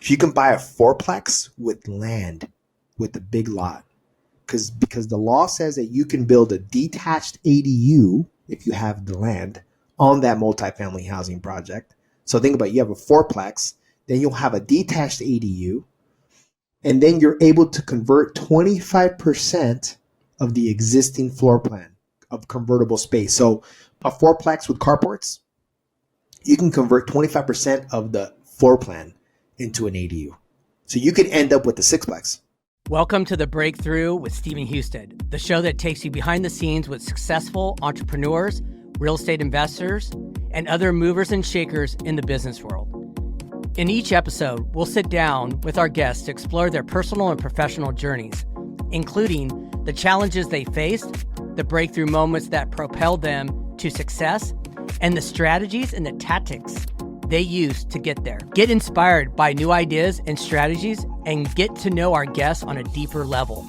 If you can buy a fourplex with land, with a big lot, because the law says that you can build a detached ADU if you have the land on that multifamily housing project. So think about it, you have a fourplex, then you'll have a detached ADU, and then you're able to convert 25% of the existing floor plan of convertible space. So a fourplex with carports, you can convert 25% of the floor plan into an ADU. So you could end up with a sixplex. Welcome to The Breakthrough with Stephen Houston, the show that takes you behind the scenes with successful entrepreneurs, real estate investors, and other movers and shakers in the business world. In each episode, we'll sit down with our guests to explore their personal and professional journeys, including the challenges they faced, the breakthrough moments that propelled them to success, and the strategies and the tactics they use to get there. Get inspired by new ideas and strategies and get to know our guests on a deeper level.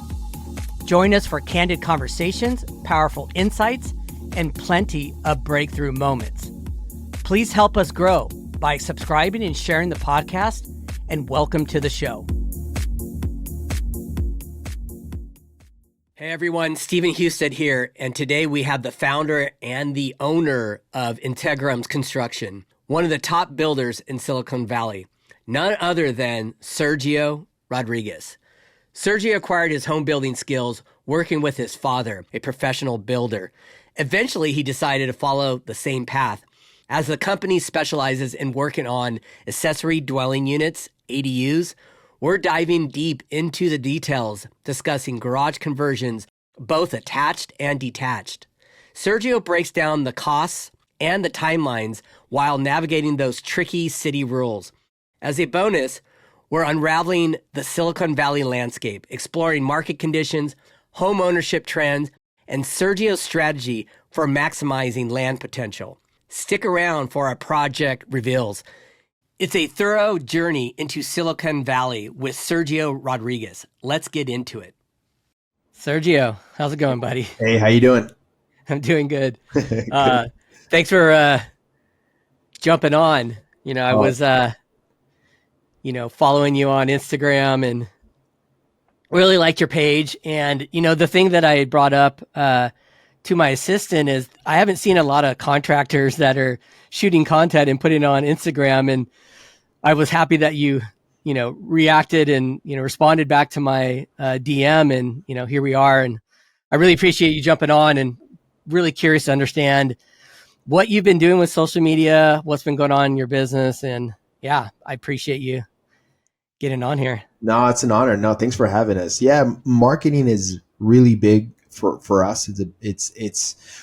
Join us for candid conversations, powerful insights, and plenty of breakthrough moments. Please help us grow by subscribing and sharing the podcast, and welcome to the show. Hey everyone, Stephen Houston here, and today we have the founder and the owner of Integrum's Construction, one of the top builders in Silicon Valley, none other than Sergio Rodriguez. Sergio acquired his home building skills working with his father, a professional builder. Eventually, he decided to follow the same path. As the company specializes in working on accessory dwelling units, ADUs, we're diving deep into the details, discussing garage conversions, both attached and detached. Sergio breaks down the costs and the timelines while navigating those tricky city rules. As a bonus, we're unraveling the Silicon Valley landscape, exploring market conditions, home ownership trends, and Sergio's strategy for maximizing land potential. Stick around for our project reveals. It's a thorough journey into Silicon Valley with Sergio Rodriguez. Let's get into it. Sergio, how's it going, buddy? Hey, how you doing? I'm doing good. Thanks for jumping on. I was following you on Instagram and really liked your page. And, the thing that I brought up to my assistant is I haven't seen a lot of contractors that are shooting content and putting it on Instagram. And I was happy that you reacted and, responded back to my DM, and, here we are. And I really appreciate you jumping on, and really curious to understand what you've been doing with social media, what's been going on in your business. And yeah, I appreciate you getting on here. No, it's an honor. No, thanks for having us. Yeah, marketing is really big for us.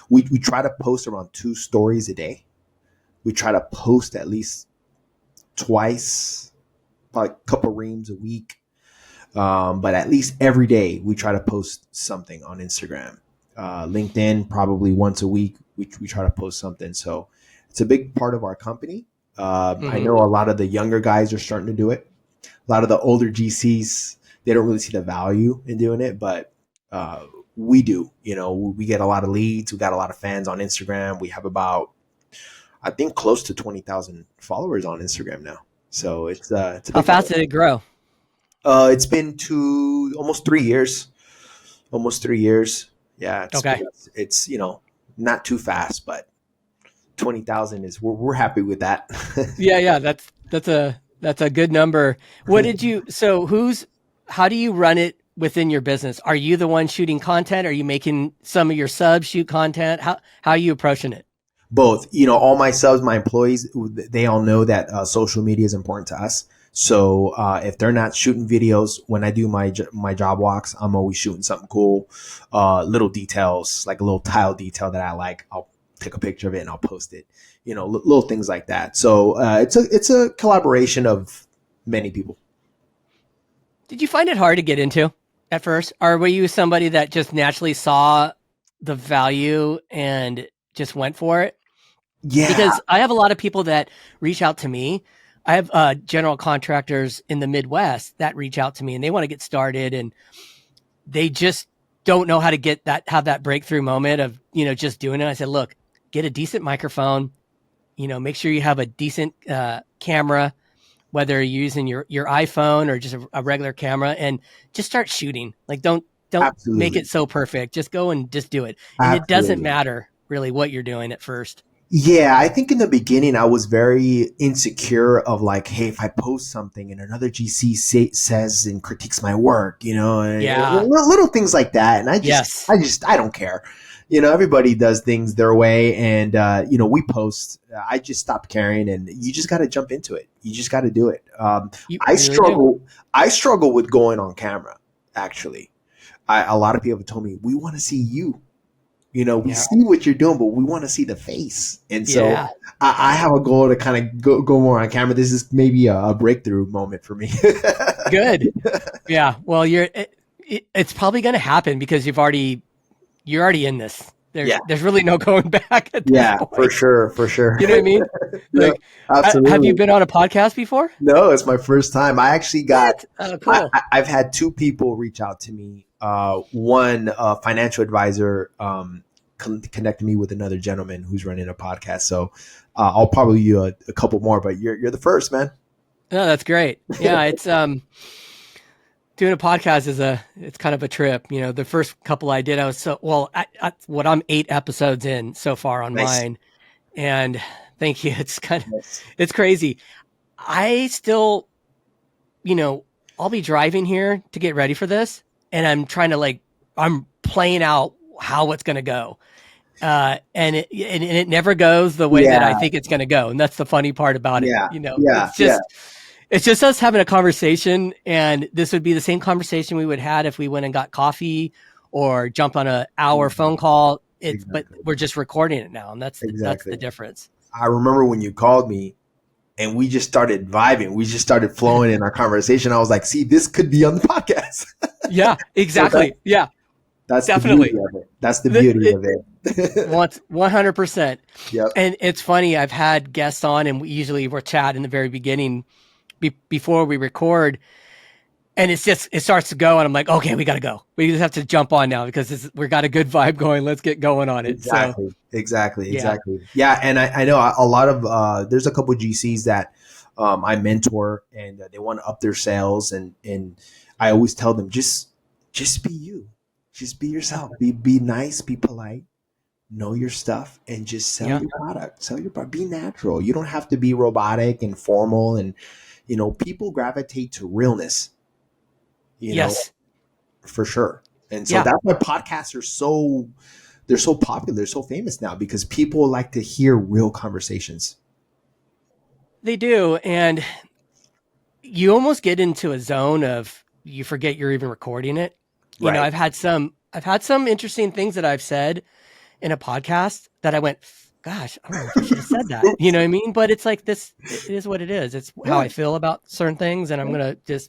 We try to post around 2 stories a day. We try to post at least twice, probably a couple reams a week. But at least every day we try to post something on Instagram. LinkedIn, probably once a week, we try to post something. So it's a big part of our company. I know a lot of the younger guys are starting to do it. A lot of the older GCs, they don't really see the value in doing it, but we do. We get a lot of leads. We got a lot of fans on Instagram. We have about, I think, close to 20,000 followers on Instagram now. So it's how fast did it grow? It's been almost 3 years. Almost 3 years. Yeah. It's not too fast, but 20,000 is we're happy with that. Yeah. That's a good number. How do you run it within your business? Are you the one shooting content? Are you making some of your subs shoot content? How are you approaching it? Both. All my subs, my employees, they all know that social media is important to us. So if they're not shooting videos, when I do my job walks, I'm always shooting something cool, little details, like a little tile detail that I like. I'll take a picture of it and I'll post it. Little things like that. So it's a collaboration of many people. Did you find it hard to get into at first, or were you somebody that just naturally saw the value and just went for it? Yeah. Because I have a lot of people that reach out to me. I have general contractors in the Midwest that reach out to me and they want to get started, and they just don't know how to have that breakthrough moment of, just doing it. I said, look, get a decent microphone, make sure you have a decent camera, whether you're using your iPhone or just a regular camera, and just start shooting. Like don't make Absolutely. it so perfect. Just go and just do it. And it doesn't Absolutely. matter really what you're doing at first. Yeah, I think in the beginning I was very insecure of like, hey, if I post something and another says and critiques my work, and Yeah. little things like that, and Yes. I don't care. Everybody does things their way, and we post. I just stopped caring, and you just got to jump into it. You just got to do it. You I really do. struggle. I struggle with going on camera. Actually, a lot of people have told me we want to see you. We Yeah. see what you're doing, but we want to see the face. And so Yeah. I have a goal to kind of go more on camera. This is maybe a breakthrough moment for me. Good. Yeah. Well, it's probably going to happen because you're already in this. Yeah. There's really no going back at this Yeah, for point. sure. For sure. You know what I mean? Yeah, Like, have you absolutely. been on a podcast before? No, it's my first time. I actually got, What? Oh, cool. I've had two people reach out to me. One financial advisor connected me with another gentleman who's running a podcast. So I'll probably do a couple more, but you're the first, man. No, that's great. Yeah, it's doing a podcast it's kind of a trip. The first couple I did, I was I'm 8 episodes in so far on Nice. mine, and thank you. Nice. It's crazy. I still, I'll be driving here to get ready for this, and I'm trying to I'm playing out how it's going to go. And it never goes the way that I Yeah. think it's going to go. And that's the funny part about it. Yeah. Yeah. Yeah. It's just us having a conversation, and this would be the same conversation we would have if we went and got coffee or jumped on an hour phone call. But Exactly. we're just recording it now. And that's the Exactly. difference. I remember when you called me and we just started vibing. We just started flowing in our conversation. I was like, see, this could be on the podcast. Yeah, exactly. Yeah, That's definitely. the beauty of it. That's the beauty of it. 100%. Yep. And it's funny, I've had guests on, and we're chat in the very beginning before we record, and it starts to go, and I'm like, okay, we got to go. We just have to jump on now because we got a good vibe going. Let's get going on it. Exactly. So, Exactly. yeah. Exactly. Yeah. And I know a lot of, there's a couple of GCs that I mentor, and they want to up their sales. And I always tell them, just be you. Just be yourself. Be nice, be polite, know your stuff, and just sell your product. Sell your product. Be natural. You don't have to be robotic and formal. And, people gravitate to realness, Yes. for sure. And so that's why podcasts are they're so popular, they're so famous now, because people like to hear real conversations. They do. And you almost get into a zone of you forget you're even recording it. Right. I've had some interesting things that I've said in a podcast that I went, gosh, I don't know if I should have said that. You know what I mean? But it's like this, it is what it is. It's how I feel about certain things. And I'm going to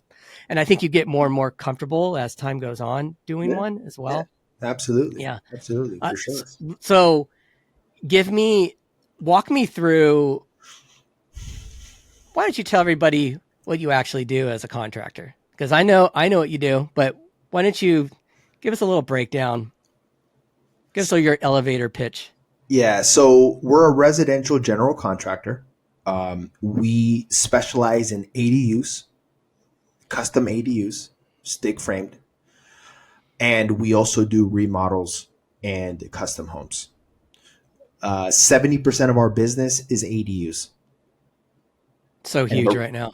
and I think you get more and more comfortable as time goes on doing one as well. Yeah. Absolutely. Yeah. Absolutely. For sure. So walk me through, why don't you tell everybody what you actually do as a contractor? Because I know what you do, but why don't you give us a little breakdown? Give us your elevator pitch. Yeah. So we're a residential general contractor. We specialize in ADUs, custom ADUs, stick framed, and we also do remodels and custom homes. 70% of our business is ADUs. So huge right now.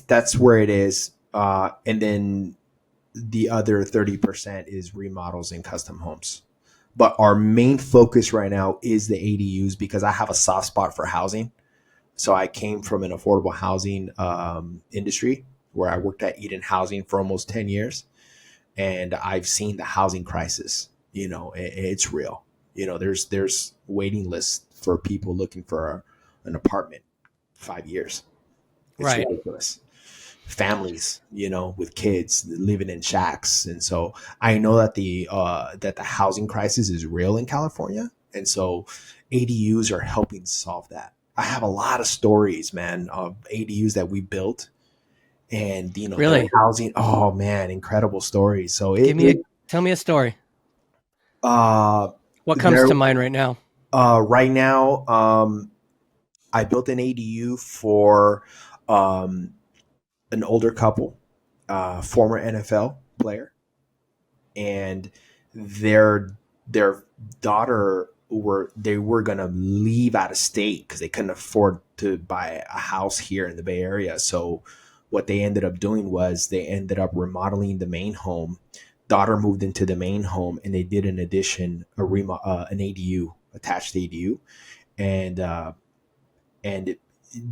That's where it is. And then the other 30% is remodels and custom homes. But our main focus right now is the ADUs, because I have a soft spot for housing. So I came from an affordable housing industry where I worked at Eden Housing for almost 10 years. And I've seen the housing crisis. It's real. There's waiting lists for people looking for an apartment 5 years. It's Right. ridiculous. Families, with kids living in shacks. And so I know that the housing crisis is real in California. And so ADUs are helping solve that. I have a lot of stories, man, of ADUs that we built, and Really? housing. Oh man, incredible stories. So tell me a story. uh What comes to mind right now? right now, I built an ADU for an older couple, former NFL player, and their daughter were gonna leave out of state because they couldn't afford to buy a house here in the Bay Area. So what they ended up doing was they ended up remodeling the main home. Daughter moved into the main home, and they did an addition, an ADU, attached ADU, and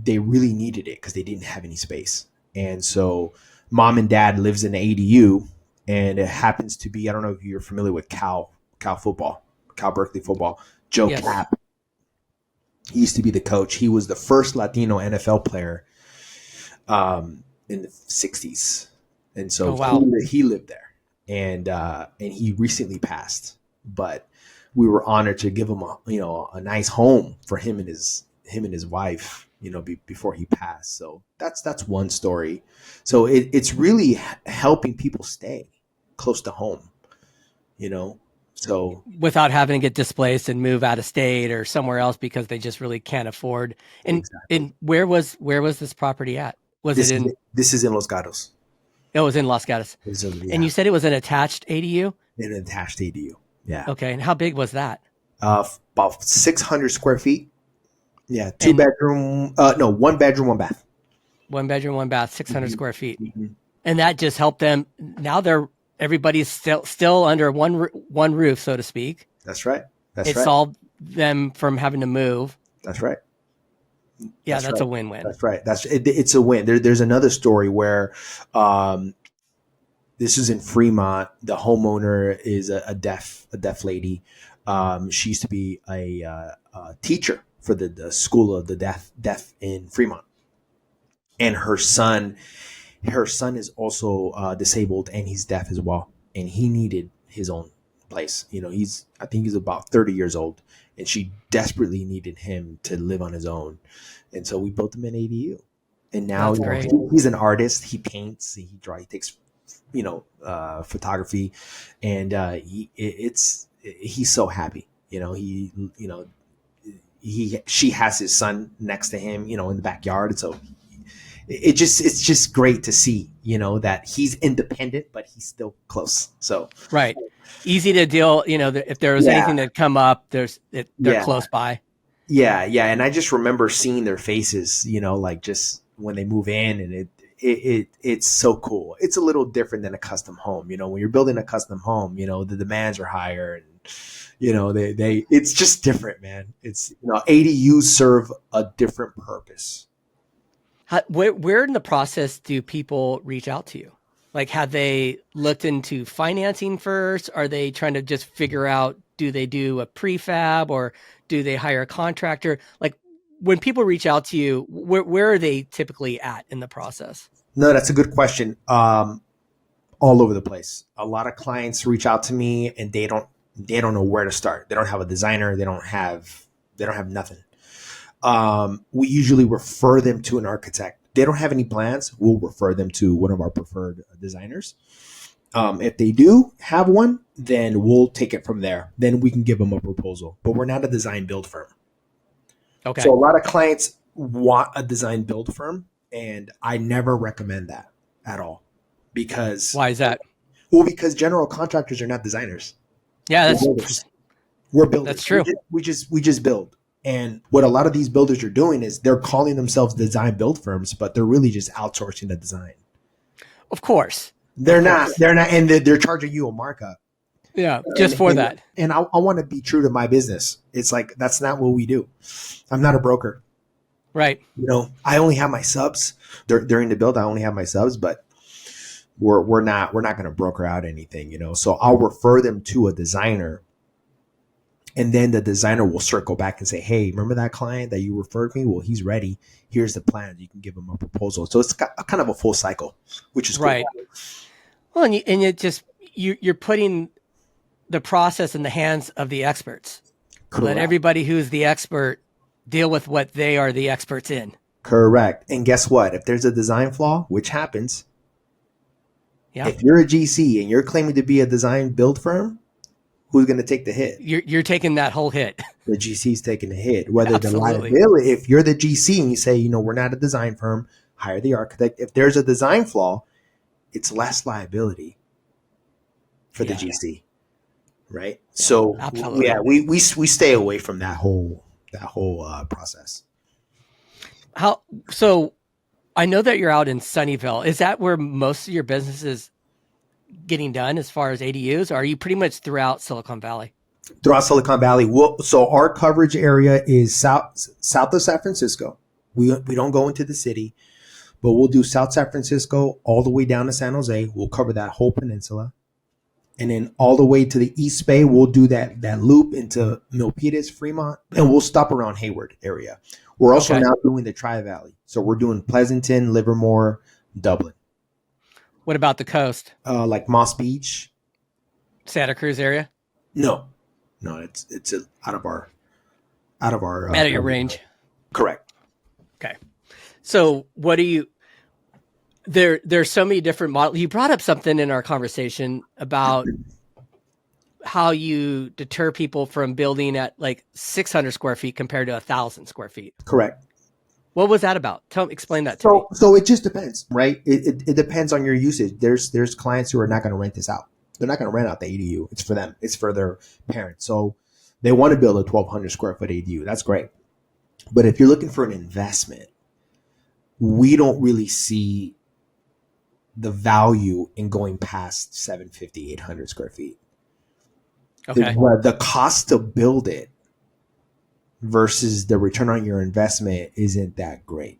they really needed it because they didn't have any space. And so mom and dad lives in the ADU, and it happens to be, I don't know if you're familiar with Cal football, Cal Berkeley football. Joe Yes. Cap, he used to be the coach. He was the first Latino NFL player in the 60s. And so Oh, wow. he lived there, and he recently passed, but we were honored to give him a nice home for him and his wife, before he passed. So that's one story. So it's really helping people stay close to home, so Without having to get displaced and move out of state or somewhere else because they just really can't afford. And exactly. and where was this property at? Was it in? This is in Los Gatos. It was in Los Gatos. And you said it was an attached ADU? An attached ADU. Yeah. Okay. And how big was that? About 600 square feet. Yeah. One bedroom, one bath. One bedroom, one bath, 600 Mm-hmm. square feet. Mm-hmm. And that just helped them. Now everybody's still under one roof, so to speak. That's right. It solved them from having to move. That's right. Yeah, that's a win-win. That's right. It's a win. There's another story where this is in Fremont. The homeowner is a deaf lady. She used to be a teacher for the school of the deaf in Fremont, and her son is also disabled, and he's deaf as well, and he needed his own place. I think he's about 30 years old, and she desperately needed him to live on his own, and so we built him an ADU. And now he's an artist. He paints, he draws, he takes photography, and he's so happy. She has his son next to him, in the backyard. So it's just great to see, that he's independent, but he's still close. So right, easy to deal. If there was anything that come up, they're close by. Yeah, and I just remember seeing their faces, like just when they move in, and it's so cool. It's a little different than a custom home. When you're building a custom home, the demands are higher, and it's just different, man. It's ADUs serve a different purpose. Where in the process do people reach out to you? Like, have they looked into financing first? Are they trying to just figure out, do they do a prefab or do they hire a contractor? Like, when people reach out to you, where are they typically at in the process? No, that's a good question. All over the place. A lot of clients reach out to me and they don't know where to start. They don't have a designer. They don't have nothing. We usually refer them to an architect. They don't have any plans. We'll refer them to one of our preferred designers. If they do have one, then we'll take it from there. Then we can give them a proposal. But we're not a design build firm. Okay. So a lot of clients want a design build firm, and I never recommend that at all. Because why is that? Well, because general contractors are not designers. Yeah, we're builders. That's true. We just build. And what a lot of these builders are doing is they're calling themselves design build firms, but they're really just outsourcing the design. Of course. They're not, and they're charging you a markup. Yeah, just for that. And I want to be true to my business. It's like, that's not what we do. I'm not a broker. Right. I only have my subs during the build. I only have my subs, but we're not going to broker out anything, So I'll refer them to a designer, and then the designer will circle back and say, hey, remember that client that you referred me? Well, he's ready. Here's the plan. You can give him a proposal. So it's kind of a full cycle, which is cool. Right. Well, and you're putting the process in the hands of the experts. Correct. Let everybody who's the expert deal with what they are the experts in. Correct. And guess what? If there's a design flaw, which happens, if you're a GC and you're claiming to be a design build firm, who's going to take the hit? You're taking that whole hit. The GC's taking the hit. Whether the liability, if you're the GC and you say, we're not a design firm, hire the architect. If there's a design flaw, it's less liability for the GC, right? Yeah, So absolutely. yeah, we stay away from that whole process. So I know that you're out in Sunnyvale. Is that where most of your business is getting done as far as ADUs? Or are you pretty much throughout Silicon Valley? Throughout Silicon Valley, so our coverage area is south of San Francisco. We don't go into the city, but we'll do South San Francisco all the way down to San Jose. We'll cover that whole peninsula. And then all the way to the East Bay, we'll do that loop into Milpitas, Fremont, and we'll stop around Hayward area. We're also now doing the Tri-Valley. So we're doing Pleasanton, Livermore, Dublin. What about the coast? Like Moss Beach. Santa Cruz area? No, it's out of our out of your range. Correct. Okay. So what do you, there's so many different models. You brought up something in our conversation about how you deter people from building at like 600 square feet compared to 1,000 square feet. Correct. What was that about? Explain that to me. So it just depends, right? It depends on your usage. There's clients who are not going to rent this out. They're not going to rent out the ADU. It's for them. It's for their parents. So they want to build a 1,200 square foot ADU. That's great. But if you're looking for an investment, we don't really see the value in going past 750, 800 square feet. Okay. The cost to build it versus the return on your investment isn't that great.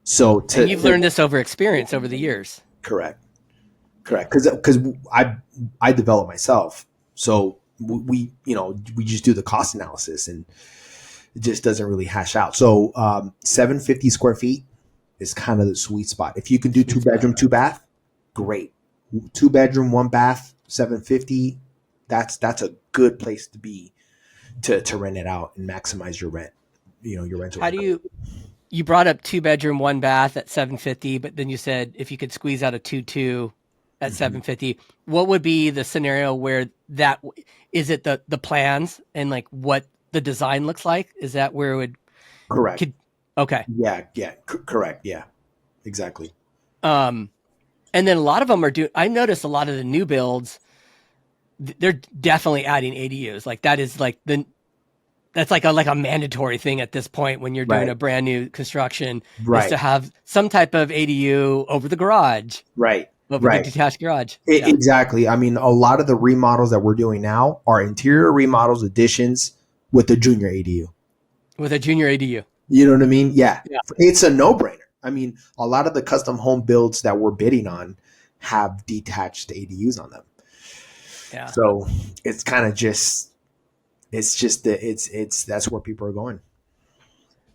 So and you've learned this over experience over the years. Correct. Because I develop myself. So we just do the cost analysis and it just doesn't really hash out. So 750 square feet is kind of the sweet spot. If you can do 2 bedroom, 2 bath, great. 2 bedroom, 1 bath, 750. That's a good place to be to rent it out and maximize your rent. Your rental. How do you brought up 2 bedroom, 1 bath at 750, but then you said if you could squeeze out a 2.2 at 750, what would be the scenario where that is it the plans and like what the design looks like? Is that where it would? Correct. Okay. Yeah. Correct. Yeah, exactly. And then a lot of them are I noticed a lot of the new builds, they're definitely adding ADUs. Like that is like that's like a mandatory thing at this point when you're doing a brand new construction is to have some type of ADU over the garage. Right. Over the detached garage. Exactly. I mean, a lot of the remodels that we're doing now are interior remodels, additions with a junior ADU. With a junior ADU. You know what I mean? Yeah. It's a no-brainer. I mean, a lot of the custom home builds that we're bidding on have detached ADUs on them. Yeah. So it's kind of that's where people are going.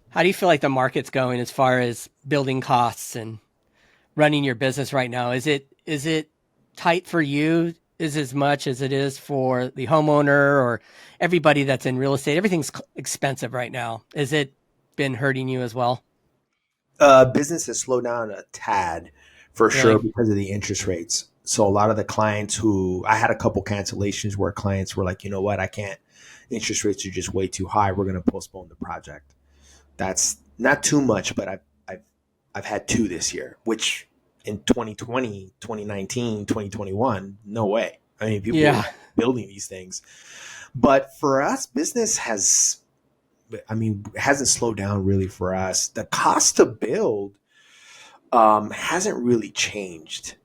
How do you feel like the market's going as far as building costs and running your business right now? Is it tight for you is as much as it is for the homeowner or everybody that's in real estate? Everything's expensive right now. Has it been hurting you as well? Business has slowed down a tad for sure because of the interest rates. So a lot of the clients I had a couple cancellations where clients were like, you know what, I can't, interest rates are just way too high. We're going to postpone the project. That's not too much, but I've had 2 this year, which in 2020, 2019, 2021, no way. I mean, people were building these things. But for us, business hasn't slowed down really for us. The cost to build hasn't really changed.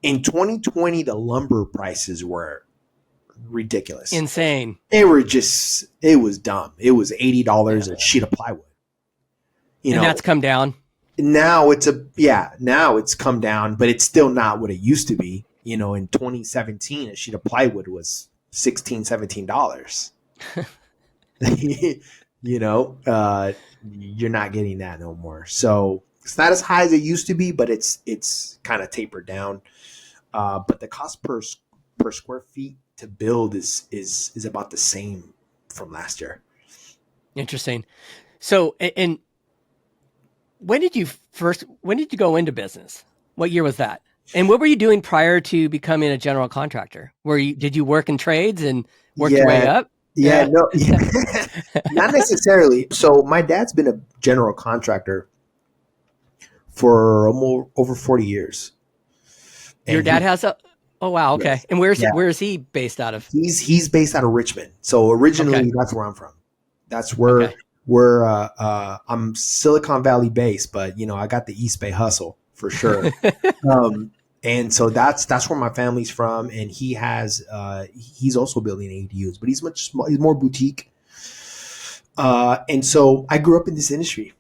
In 2020, the lumber prices were ridiculous. Insane. It was dumb. It was $80 a sheet of plywood. And that's come down. Now it's come down, but it's still not what it used to be. In 2017, a sheet of plywood was $16, $17. You're not getting that no more. So it's not as high as it used to be, but it's kind of tapered down. But the cost per square feet to build is about the same from last year. Interesting. So, and when did you go into business? What year was that? And what were you doing prior to becoming a general contractor? Did you work in trades and work your way up? Yeah, no, not necessarily. So my dad's been a general contractor for almost over 40 years. Your And dad has a. Oh wow. Okay. yes, And where is he based out of? he's based out of Richmond. So Okay. originally, that's where I'm from. That's where Okay. I'm Silicon Valley based, but I got the East Bay hustle for sure. Um, and so that's where my family's from, and he's also building ADUs, but he's much small, he's more boutique. And so I grew up in this industry,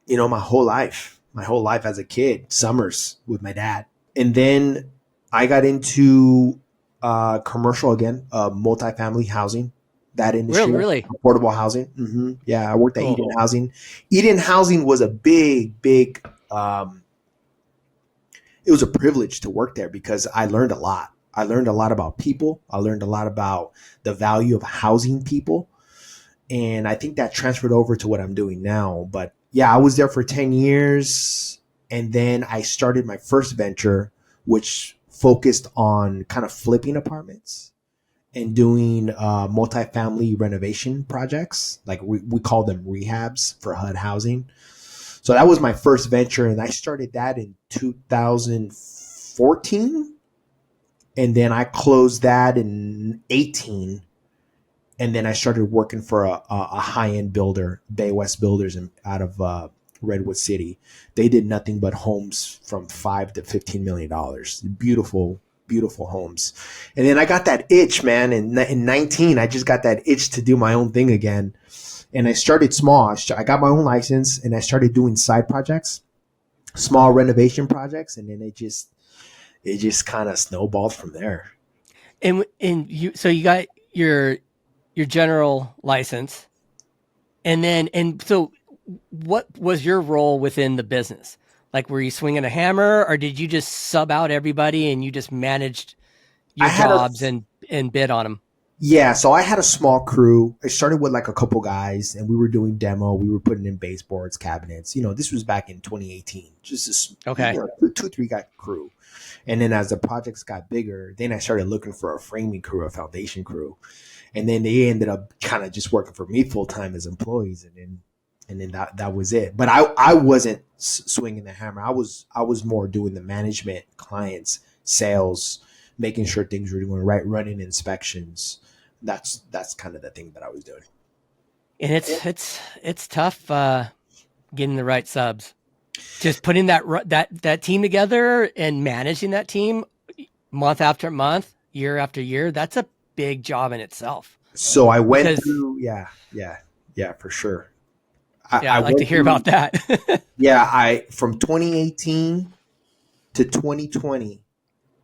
my whole life as a kid, summers with my dad, and then I got into commercial again, multifamily housing, that industry, Really affordable housing. Yeah, I worked at Eden cool. Housing. Eden Housing was a big. It was a privilege to work there because I learned a lot. I learned a lot about people. I learned a lot about the value of housing people. And I think that transferred over to what I'm doing now. But yeah, I was there for 10 years. And then I started my first venture, which focused on kind of flipping apartments and doing multifamily renovation projects. Like we call them rehabs for HUD housing. So that was my first venture, and I started that in 2014, and then I closed that in 18, and then I started working for a high end builder, Bay West Builders, out of Redwood City. They did nothing but homes from $5 to $15 million. Beautiful homes. And then I got that itch, man. In 19, I just got that itch to do my own thing again. And I started small. I got my own license, and I started doing side projects, small renovation projects, and then it just kind of snowballed from there. And you got your general license, and so what was your role within the business? Like, were you swinging a hammer, or did you just sub out everybody and you just managed I your had a jobs and bid on them? Yeah, so I had a small crew. I started with like a couple guys, and we were doing demo. We were putting in baseboards, cabinets. This was back in 2018. Just this, Okay. two, 3 guy crew. And then as the projects got bigger, then I started looking for a framing crew, a foundation crew, and then they ended up kind of just working for me full time as employees, and then that was it. But I wasn't swinging the hammer. I was more doing the management, clients, sales, making sure things were doing right, running inspections. That's kind of the thing that I was doing. And it's tough getting the right subs. Just putting that team together and managing that team month after month, year after year, that's a big job in itself. So I went Because through, yeah, for sure. yeah, I I like to went hear through, about that. yeah, I from 2018 to 2020,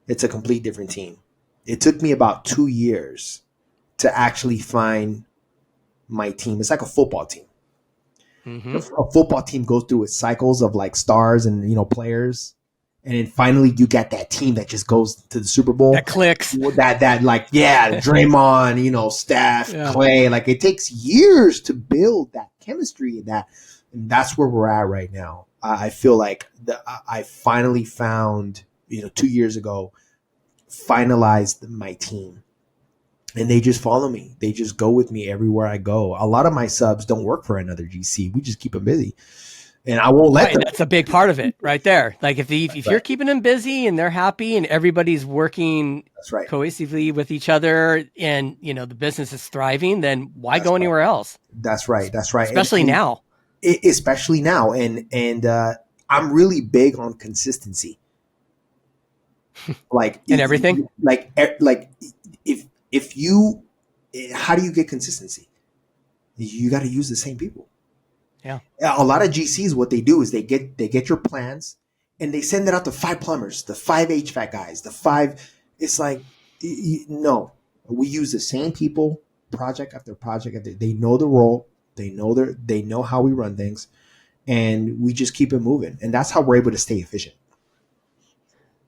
it's a complete different team. It took me about 2 years to actually find my team. It's like a football team. A hmm football team goes through its cycles of like stars and players, and then finally you get that team that just goes to the Super That Bowl. clicks. That like, yeah, Draymond, Steph, Yeah. Clay. Like, it takes years to build that chemistry, and that's where we're at right now. I feel like I finally found, 2 years ago, finalized my team, and they just follow me. They just go with me everywhere I go. A lot of my subs don't work for another GC. We just keep them busy, and I won't let Right, them. and that's a big part of it right there. Like if you're Right. keeping them busy and they're happy and everybody's working That's right. cohesively with each other and the business is thriving, then why That's go right. anywhere else? That's right. That's right. Especially And now. especially now, and I'm really big on consistency. Like, And everything. like if you, how do you get consistency? You got to use the same people. Yeah. A lot of GCs, what they do is they get your plans, and they send it out to 5 plumbers, the 5 HVAC guys, the 5. It's like, no, we use the same people, project after project after. They know the role, they know how we run things, and we just keep it moving, and that's how we're able to stay efficient.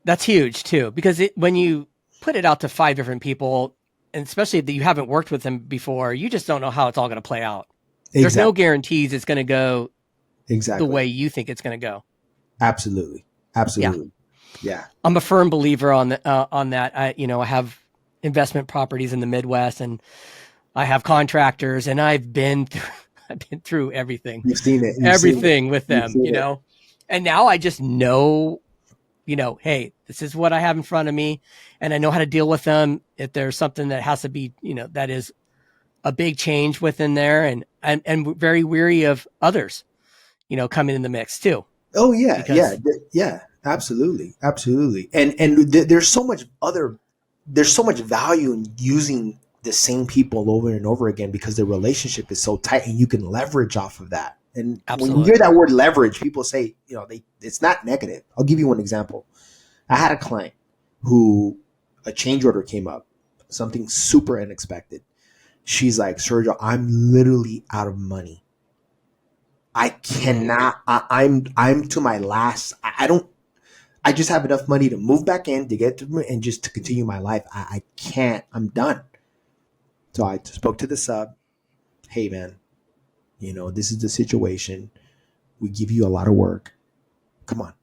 That's huge too, because when you put it out to 5 different people, and especially that you haven't worked with them before, you just don't know how it's all going to play out. There's no Exactly. guarantees it's going to go the Exactly. way you think it's going to go. Absolutely. Yeah. Absolutely. Yeah. I'm a firm believer on that. I have investment properties in the Midwest, and I have contractors, and I've been through everything, You've seen it. You've seen it. everything with You've them. seen it. And now I just know, hey, this is what I have in front of me, and I know how to deal with them if there's something that has to be, that is a big change within there, and very weary of others, coming in the mix too. Oh yeah, Because yeah, absolutely, absolutely. And there's so much value in using the same people over and over again because the relationship is so tight and you can leverage off of that. And when you absolutely. hear that word leverage, people say, it's not negative. I'll give you one example. I had a client who a change order came up, something super unexpected. She's like, Sergio, I'm literally out of money. I cannot. I'm to my last. I don't. I just have enough money to move back in to get to and just to continue my life. I can't. I'm done. So I spoke to the sub. Hey man, this is the situation. We give you a lot of work. Come on.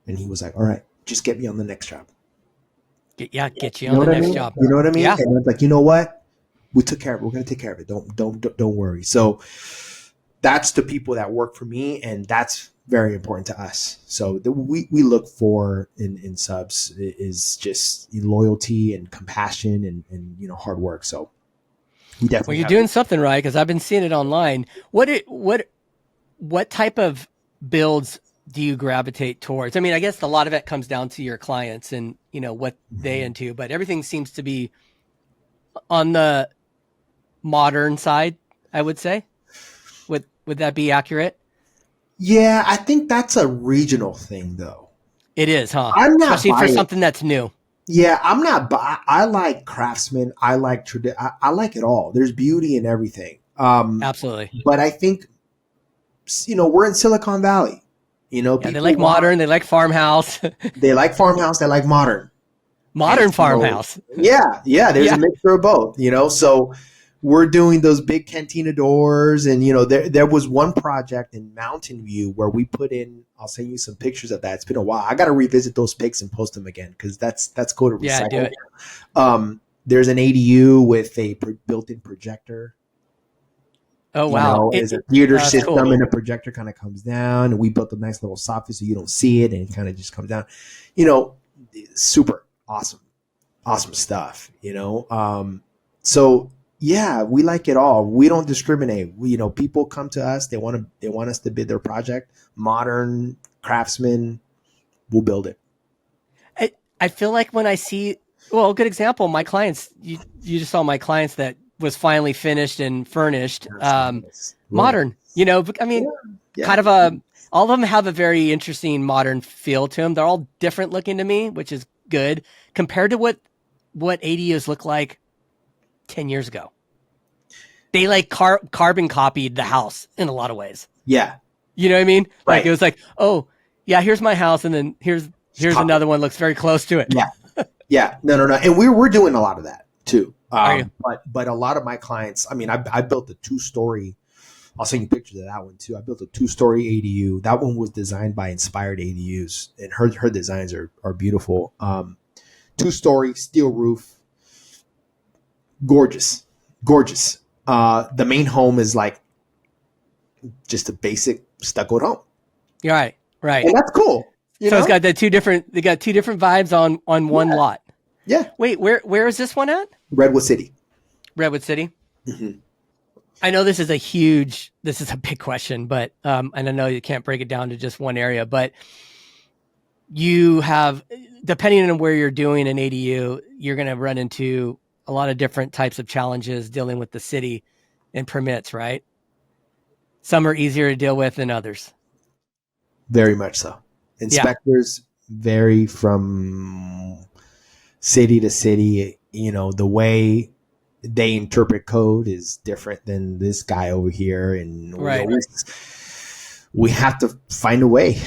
And he was like, all right, just get me on the next job. Get you You on know the what I next mean? job. You know what I mean? Yeah. And I was like, you know what? We took care of it. We're gonna take care of it. Don't worry. So that's the people that work for me, and that's very important to us. So we look for in subs is just loyalty and compassion and hard work. So we Well, definitely you're have. doing something right, because I've been seeing it online. What type of builds do you gravitate towards? I mean, I guess a lot of it comes down to your clients and what they into, but everything seems to be on the modern side, I would say. Would that be accurate? Yeah, I think that's a regional thing, though. It is, huh? I'm not Especially for biased. something that's new. Yeah, I'm not. I like craftsmen. I like I like it all. There's beauty in everything. Absolutely. But I think we're in Silicon Valley. Yeah, they People like want. modern, they like farmhouse. They like farmhouse. They like modern. And Modern so, farmhouse. yeah, there's a Yeah. mixture of both. So we're doing those big cantina doors, and there was one project in Mountain View where we put in. I'll send you some pictures of that. It's been a while. I got to revisit those pics and post them again because that's cool to Yeah, do recycle. it. There's an ADU with a built-in projector. Oh wow. There's a theater That's cool. system, and the projector kind of comes down, and we built a nice little soffit so you don't see it, and it kind of just comes down. You know, Super awesome stuff. So yeah, we like it all. We don't discriminate. People come to us. They want us to bid their project. Modern craftsmen, we'll build it. I feel like when I see, well, a good example, my clients, you just saw my clients that was finally finished and furnished, Nice. modern, I mean, Yeah. kind of all of them have a very interesting modern feel to them. They're all different looking to me, which is good compared to what ADUs look like 10 years ago. They like carbon copied the house in a lot of ways. Yeah. You know what I mean? Right. Like it was like, oh yeah, here's my house. And then here's another one looks very close to it. Yeah. Yeah. No. And we're doing a lot of that too. Are you? But a lot of my clients, I mean, I built a 2-story. I'll send you pictures of that one too. I built a 2-story ADU. That one was designed by Inspired ADUs, and her designs are beautiful. 2-story steel roof, gorgeous. The main home is like just a basic stuccoed home. You're right. Right. And that's cool. So it's got they got two different vibes on one lot. Yeah. Wait, where is this one at? Redwood City. Redwood City. Mm-hmm. I know this is a big question, but and I know you can't break it down to just one area, but you have, depending on where you're doing an ADU, you're going to run into a lot of different types of challenges dealing with the city and permits, right? Some are easier to deal with than others. Very much so. Inspectors vary from city to city. The way they interpret code is different than this guy over here, and we have to find a way.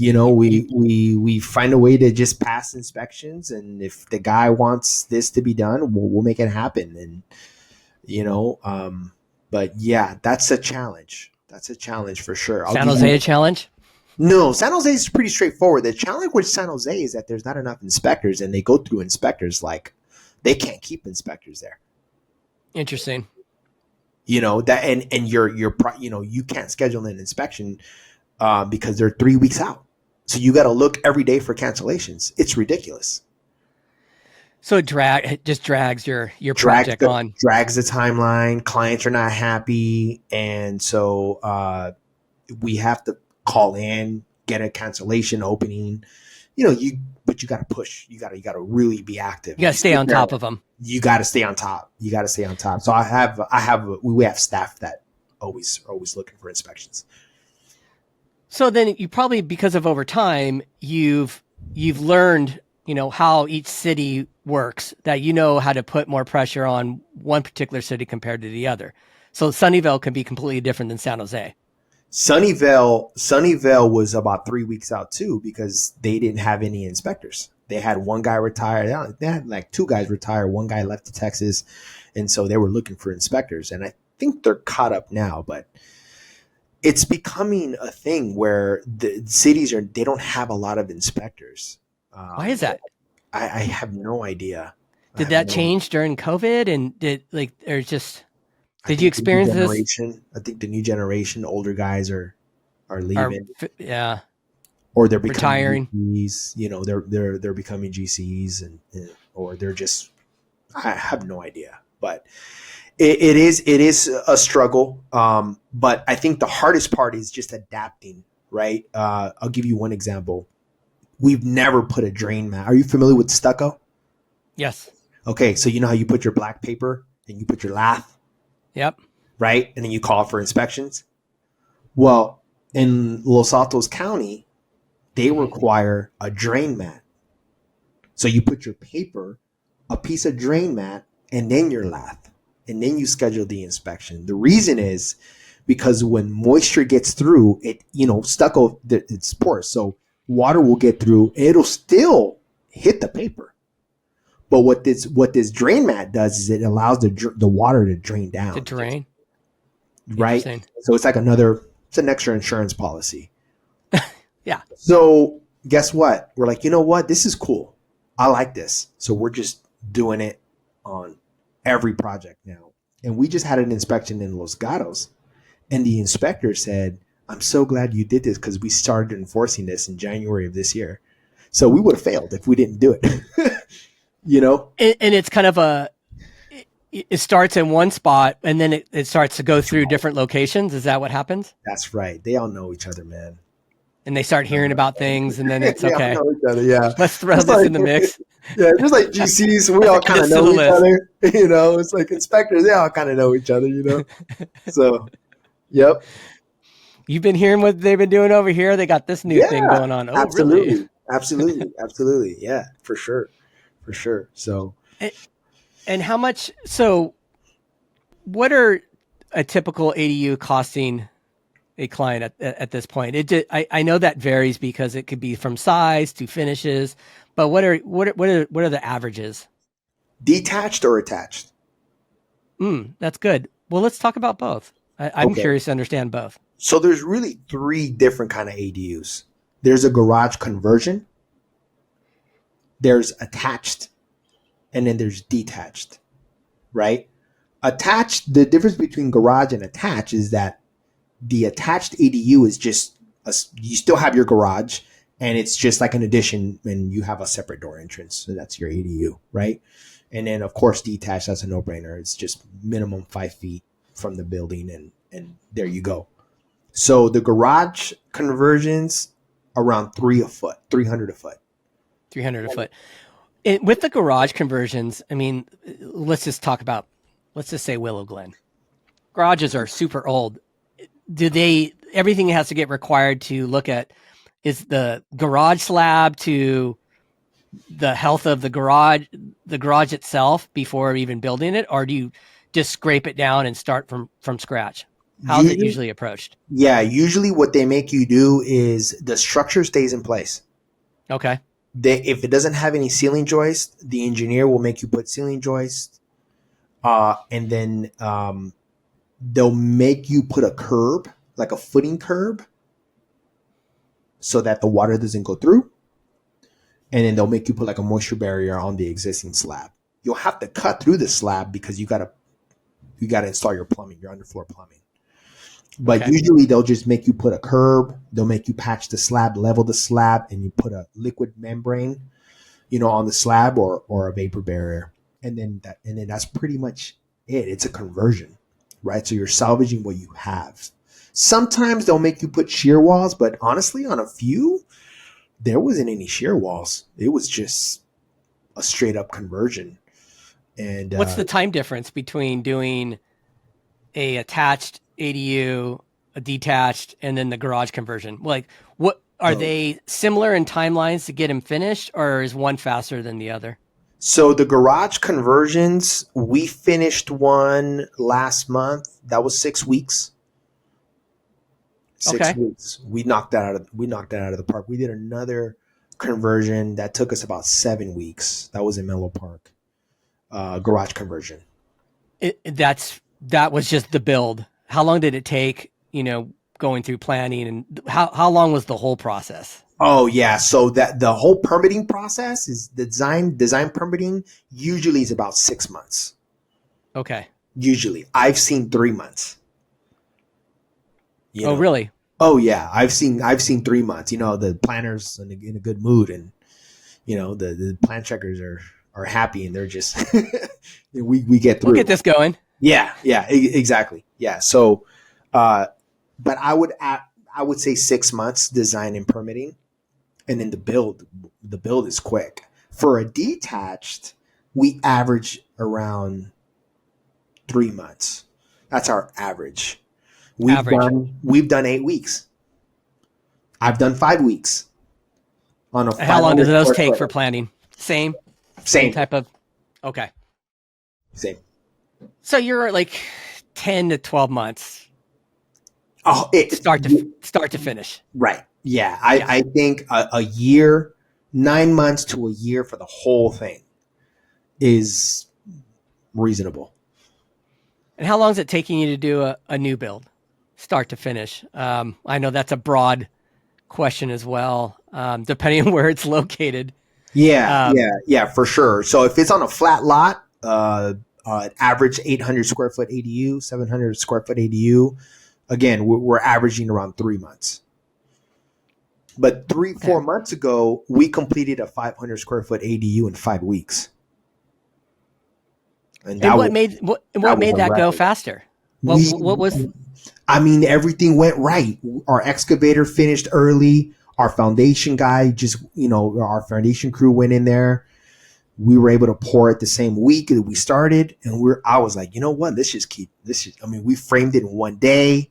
We find a way to just pass inspections, and if the guy wants this to be done, we'll make it happen. And but yeah, that's a challenge. That's a challenge for sure. San Jose a challenge? No, San Jose is pretty straightforward. The challenge with San Jose is that there's not enough inspectors, and they go through inspectors like they can't keep inspectors there. Interesting. That and you can't schedule an inspection because they're 3 weeks out. So you got to look every day for cancellations. It's ridiculous. So it just drags your project on. Drags the timeline. Clients are not happy, and so we have to call in, get a cancellation opening. But you got to push. You got to really be active. You got to stay on top of them. You got to stay on top. So we have staff that always looking for inspections. So then you probably, because of over time, you've learned, how each city works, that how to put more pressure on one particular city compared to the other. So Sunnyvale can be completely different than San Jose. Sunnyvale was about 3 weeks out too, because they didn't have any inspectors. They had one guy retire. They had like two guys retire. One guy left to Texas. And so they were looking for inspectors. And I think they're caught up now, but it's becoming a thing where the cities they don't have a lot of inspectors. Why is that? I have no idea. Did that change during COVID? And did you experience this? I think the new generation, older guys are leaving. Or they're becoming retiring. GCs. They're becoming GCs or they're just, I have no idea. But it is a struggle. But I think the hardest part is just adapting, right? I'll give you one example. We've never put a drain mat. Are you familiar with stucco? Yes. Okay, so you know how you put your black paper and you put your lath? Yep. Right? And then you call for inspections. Well, in Los Altos County, they require a drain mat. So you put your paper, a piece of drain mat, and then your lath. And then you schedule the inspection. The reason is because when moisture gets through, stucco, it's porous. So water will get through. It'll still hit the paper. But what this drain mat does is it allows the water to drain down. To drain. Right? So it's like it's an extra insurance policy. Yeah. So guess what? We're like, you know what? This is cool. I like this. So we're just doing it on every project now. And we just had an inspection in Los Gatos. And the inspector said, I'm so glad you did this because we started enforcing this in January of this year. So we would have failed if we didn't do it. And it's kind of it starts in one spot and then it starts to go through different locations. Is that what happens? That's right. They all know each other, man. And they start hearing about things and then it's okay. All know each other, yeah. Let's throw this in the mix. Yeah, just like GCs, we all kind of know each other. It's like inspectors, they all kind of know each other, So, yep. You've been hearing what they've been doing over here. They got this new thing going on. Oh, absolutely. Really? Absolutely. Yeah, for sure. So, and how much? So, what are a typical ADU costing a client at this point? I know that varies because it could be from size to finishes, but what are the averages? Detached or attached? That's good. Well, let's talk about both. I'm curious to understand both. So there's really 3 different kind of ADUs. There's a garage conversion, there's attached, and then there's detached, right? Attached, the difference between garage and attached is that the attached ADU is just, you still have your garage and it's just like an addition and you have a separate door entrance. So that's your ADU, right? And then of course, detached, that's a no-brainer. It's just minimum 5 feet from the building and there you go. So the garage conversions around 300 a foot. 300 a foot. With the garage conversions, I mean, let's just say Willow Glen. Garages are super old. Everything has to get required to look at, is the garage slab to the health of the garage itself before even building it? Or do you just scrape it down and start from scratch? How's it usually approached? Yeah, usually what they make you do is the structure stays in place. Okay. If it doesn't have any ceiling joists, the engineer will make you put ceiling joists. And then they'll make you put a curb, like a footing curb, so that the water doesn't go through. And then they'll make you put like a moisture barrier on the existing slab. You'll have to cut through the slab because you gotta install your plumbing, your underfloor plumbing. But Okay. usually they'll just make you put a curb, they'll make you patch the slab, level the slab, and you put a liquid membrane, on the slab or a vapor barrier. And then that's pretty much it. It's a conversion, right? So you're salvaging what you have. Sometimes they'll make you put shear walls, but honestly, on a few, there wasn't any shear walls. It was just a straight up conversion. And What's the time difference between doing a attached ADU, a detached, and then the garage conversion? Like, what are they similar in timelines to get them finished, or is one faster than the other? So the garage conversions, we finished one last month. That was 6 weeks. Six Okay. weeks. We knocked that out of the park. We did another conversion that took us about 7 weeks. That was in Menlo Park. Garage conversion. That was just the build. How long did it take? Going through planning, and how long was the whole process? Oh yeah. So that the whole permitting process is the design permitting usually is about 6 months. Okay. Usually. I've seen 3 months. Oh, really? Oh yeah. I've seen 3 months. The planners in a good mood, and the plan checkers are happy, and they're just we get through. We'll get this going. Yeah, exactly. Yeah. So but I would say 6 months design and permitting, and then the build is quick. For a detached, we average around 3 months. That's our average. Average. We've done 8 weeks. I've done 5 weeks on a How long 500 does those square take foot. for planning? Same Same. type of. Okay. Same. So you're like 10 to 12 months Oh, start to finish. right. Yeah. Yeah. I think a year, 9 months to a year for the whole thing is reasonable. And how long is it taking you to do a new build, start to finish? I know that's a broad question as well, depending on where it's located. Yeah, Um, yeah, for sure. So if it's on a flat lot, average 800 square foot ADU, 700 square foot ADU, again, we're averaging around 3 months. But 4 months ago, we completed a 500 square foot ADU in 5 weeks. And what made that go faster? What was? I mean, everything went right. Our excavator finished early. Our foundation guy our foundation crew went in there. We were able to pour it the same week that we started. And I was like, you know what? We framed it in one day,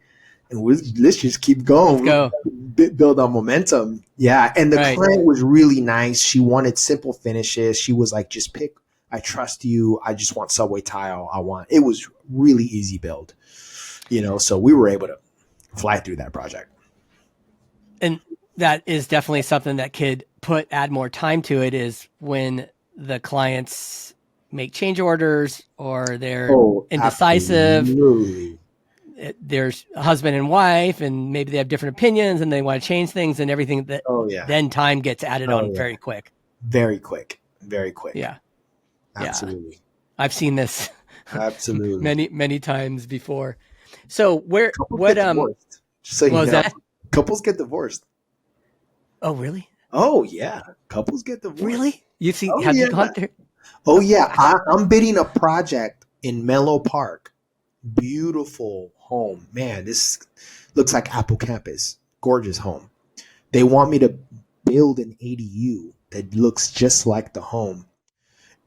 and let's just keep going. Let's go. Build on momentum. Yeah. And the client was really nice. She wanted simple finishes. She was like, just pick, I trust you. I just want subway tile. It was really easy build, so we were able to fly through that project. And that is definitely something that could add more time to it, is when the clients make change orders or they're indecisive. Absolutely. There's a husband and wife, and maybe they have different opinions and they want to change things and everything. Then time gets added on very quick. Very quick. Very quick. Yeah. Absolutely. Yeah. I've seen this absolutely many times before. So couples get divorced. Oh, really? Oh yeah. Couples get divorced. Really? You see, you gone through? Oh yeah. I'm bidding a project in Menlo Park. Beautiful home. Man, this looks like Apple Campus. Gorgeous home. They want me to build an ADU that looks just like the home.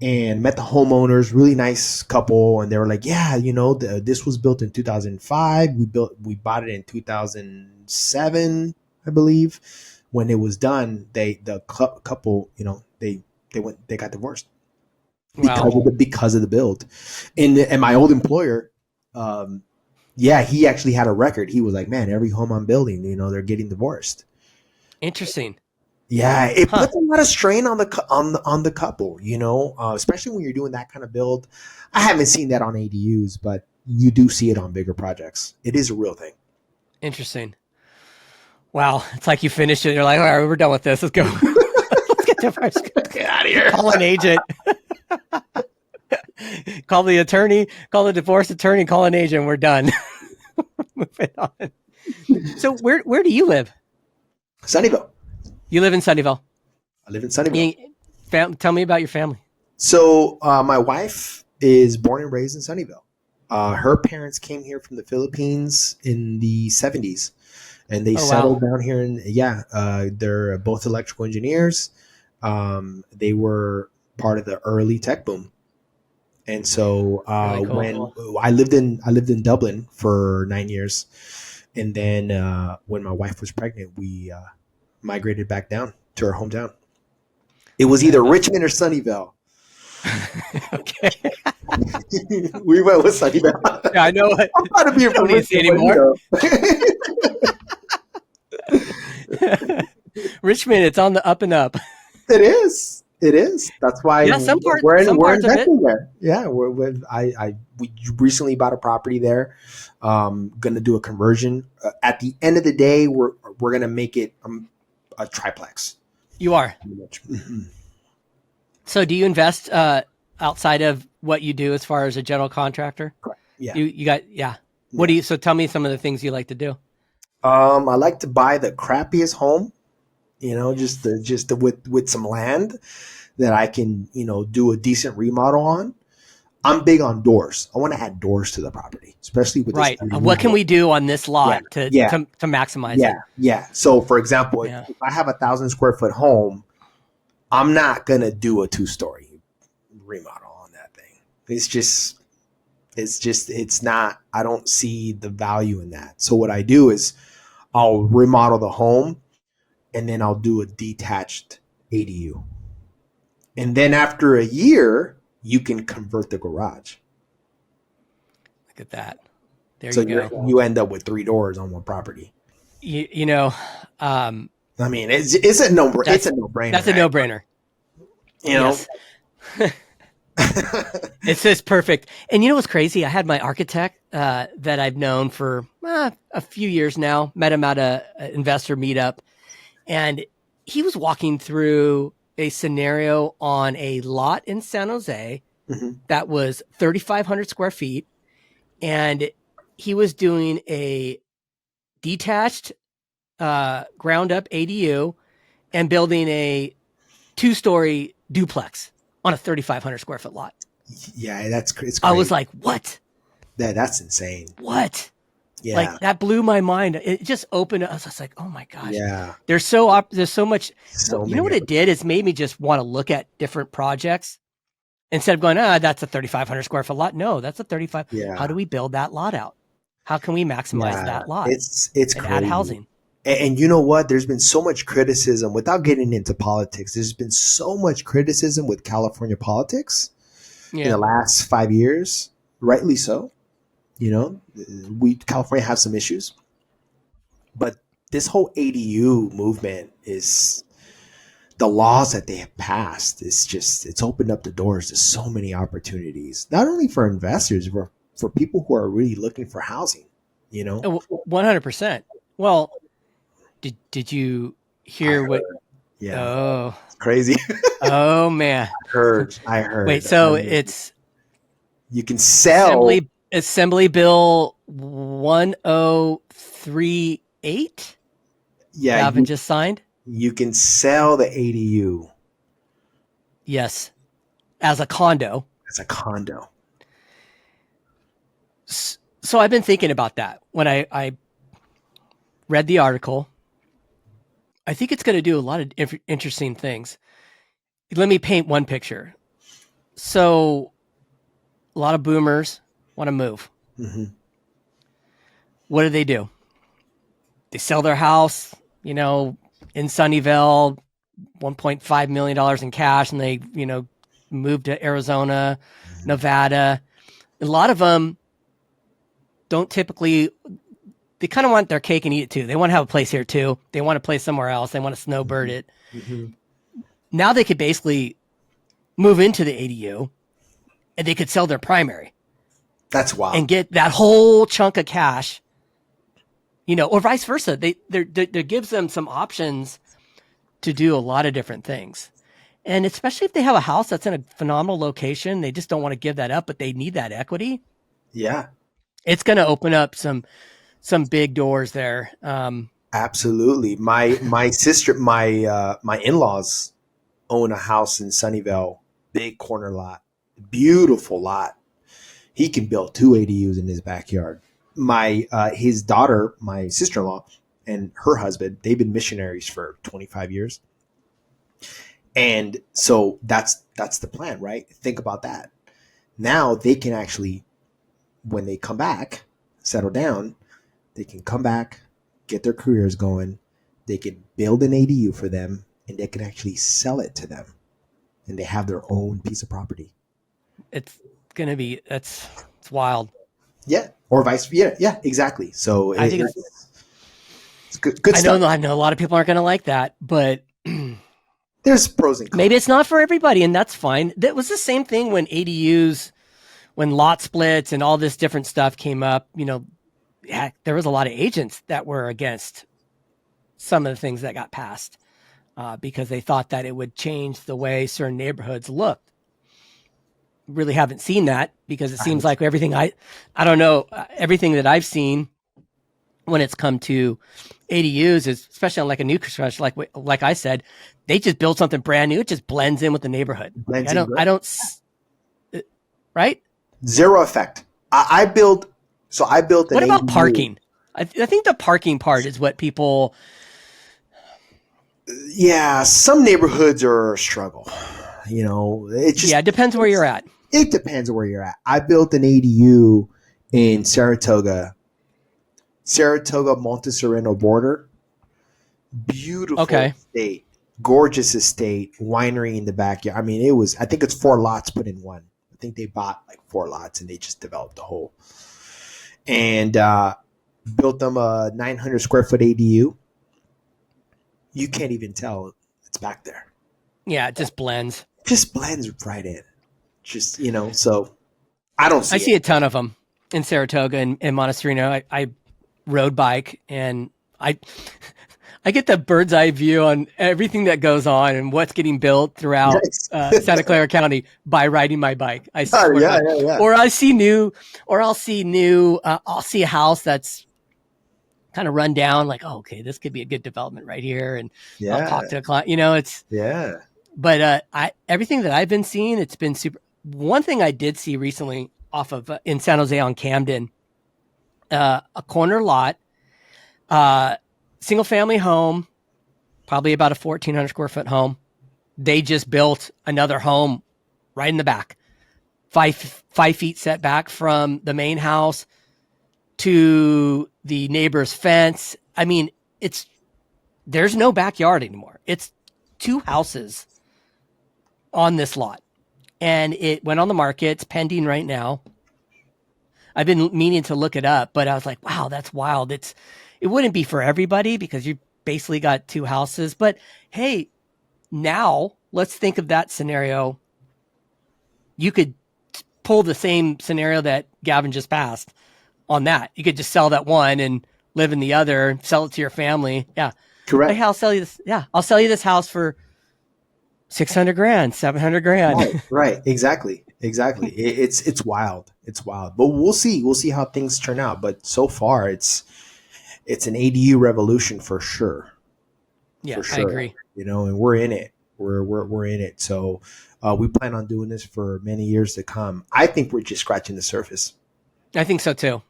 And met the homeowners, really nice couple, and they were like, "Yeah, this was built in 2005. We bought it in 2007, I believe. When it was done, the couple, they got divorced because of the build. And my old employer, he actually had a record. He was like, "Man, every home I'm building, they're getting divorced." Interesting. Yeah, it puts a lot of strain on the couple, especially when you're doing that kind of build. I haven't seen that on ADUs, but you do see it on bigger projects. It is a real thing. Interesting. Wow, it's like you finished it. You're like, all right, we're done with this. Let's go. Let's get divorced. Get out of here. Call an agent. Call the attorney. Call the divorce attorney. Call an agent. We're done. Moving on. So where do you live? Sunnyvale. You live in Sunnyvale. I live in Sunnyvale. Tell me about your family. So my wife is born and raised in Sunnyvale. Her parents came here from the Philippines in the 70s, and they settled down here. They're both electrical engineers. They were part of the early tech boom. And so Really cool. when I lived in Dublin for 9 years, and then when my wife was pregnant, we migrated back down to her hometown. It was either Richmond or Sunnyvale. Okay. We went with Sunnyvale. Yeah, I know it. I'm not to be Don't need to see anymore. Richmond, it's on the up and up. It is. It is. That's why we're investing there. Yeah, we recently bought a property there. Going to do a conversion. At the end of the day, we're going to make it a triplex. You are. Mm-hmm. So, do you invest outside of what you do as far as a general contractor? Correct. Yeah. You got What do you? So, tell me some of the things you like to do. I like to buy the crappiest home. Just with some land that I can, do a decent remodel on. I'm big on doors. I want to add doors to the property, especially with right. What can we do on this lot to maximize it? Yeah. So, for example, if I have 1,000 square foot home, I'm not gonna do a 2-story remodel on that thing. It's not. I don't see the value in that. So what I do is I'll remodel the home, and then I'll do a detached ADU. And then after a year, you can convert the garage. Look at that. There so you go. You end up with 3 doors on one property. I mean, it's a no-brainer. It's a no-brainer. That's a no-brainer. Yes. It's just perfect. And you know what's crazy? I had my architect that I've known for a few years now. Met him at an investor meetup. And he was walking through a scenario on a lot in San Jose that was 3,500 square feet. And he was doing a detached ground up ADU and building a 2-story duplex on a 3,500 square foot lot. Yeah, it's crazy. I was like, what? That's insane. What? Yeah. Like that blew my mind. It just opened. I was just like, oh my gosh. Yeah. There's so much. You know what it did is made me just want to look at different projects instead of going, that's a 3,500 square foot lot. No, that's a 35. Yeah. How do we build that lot out? How can we maximize that lot? It's and crazy. Add housing. And you know what? There's been so much criticism without getting into politics. There's been so much criticism with California politics in the last 5 years, rightly so. California has some issues, but this whole ADU movement is the laws that they have passed. It's opened up the doors to so many opportunities, not only for investors, but for people who are really looking for housing. 100%. Well, did you hear what? Yeah. Oh, it's crazy. Oh man. I heard. Wait, so it's you can sell Assembly Bill 1038. Yeah, Gavin just signed. You can sell the ADU. Yes, as a condo. So I've been thinking about that when I read the article. I think it's going to do a lot of interesting things. Let me paint one picture. So a lot of boomers want to move. Mm-hmm. What do? They sell their house, in Sunnyvale, $1.5 million in cash, and they, move to Arizona, Nevada. A lot of them don't typically, they kind of want their cake and eat it too. They want to have a place here too. They want to play somewhere else. They want to snowbird it. Mm-hmm. Now they could basically move into the ADU and they could sell their primary. That's wild. And get that whole chunk of cash, or vice versa. There gives them some options to do a lot of different things. And especially if they have a house that's in a phenomenal location, they just don't want to give that up, but they need that equity. Yeah. It's going to open up some some big doors there. Absolutely. My sister, my in-laws own a house in Sunnyvale, big corner lot, beautiful lot. He can build two ADUs in his backyard. My his daughter, my sister-in-law, and her husband, they've been missionaries for 25 years. And so that's the plan, right? Think about that. Now they can actually, when they come back, settle down, they can come back, get their careers going. They can build an ADU for them, and they can actually sell it to them, and they have their own piece of property. It's gonna be it's wild. Yeah, or vice. Yeah, exactly. So I think it's good I stuff. know a lot of people aren't gonna like that, but There's pros and cons. maybe it's not for everybody, and that's fine. That was the same thing when ADUs, when lot splits and all this different stuff came up. Heck, there was a lot of agents that were against some of the things that got passed because they thought that it would change the way certain neighborhoods looked. Really haven't seen that because it seems like everything I don't know, everything that I've seen when it's come to ADUs is, especially on like a new construction, like I said, they just build something brand new. It just blends in with the neighborhood. Right? Zero effect. I built an What about ADU. parking? I think the parking part is what people. Yeah, some neighborhoods are a struggle. It depends where you're at. It depends where you're at. I built an ADU in Saratoga Montesereno border. Beautiful estate, gorgeous estate, winery in the backyard. I mean, I think it's 4 lots put in one. I think they bought like 4 lots and they just developed the whole. And built them a 900 square foot ADU. You can't even tell it's back there. Yeah, it just blends. Just blends right in. Just, so I don't see I see a ton of them in Saratoga and Montesereno. I road bike and I get the bird's eye view on everything that goes on and what's getting built throughout Santa Clara County by riding my bike. I swear. Yeah. Or I'll see a house that's kind of run down, like, oh, okay, this could be a good development right here. And I'll talk to a client, but everything that I've been seeing, it's been super. One thing I did see recently off of in San Jose on Camden, a corner lot, single family home, probably about a 1,400 square foot home. They just built another home right in the back, 5 feet setback from the main house to the neighbor's fence. I mean, there's no backyard anymore. It's 2 houses on this lot. And it went on the market. It's pending right now. I've been meaning to look it up, but I was like, wow, that's wild. It wouldn't be for everybody because you basically got 2 houses. But hey, now let's think of that scenario. You could pull the same scenario that Gavin just passed on that. You could just sell that one and live in the other, sell it to your family. Yeah. Correct. Hey, I'll sell you this. Yeah. I'll sell you this house for $600,000, $700,000. Right. Exactly. It's wild. It's wild, but we'll see how things turn out. But so far it's an ADU revolution for sure. Yeah, for sure. I agree. And we're in it. We're in it. So we plan on doing this for many years to come. I think we're just scratching the surface. I think so too.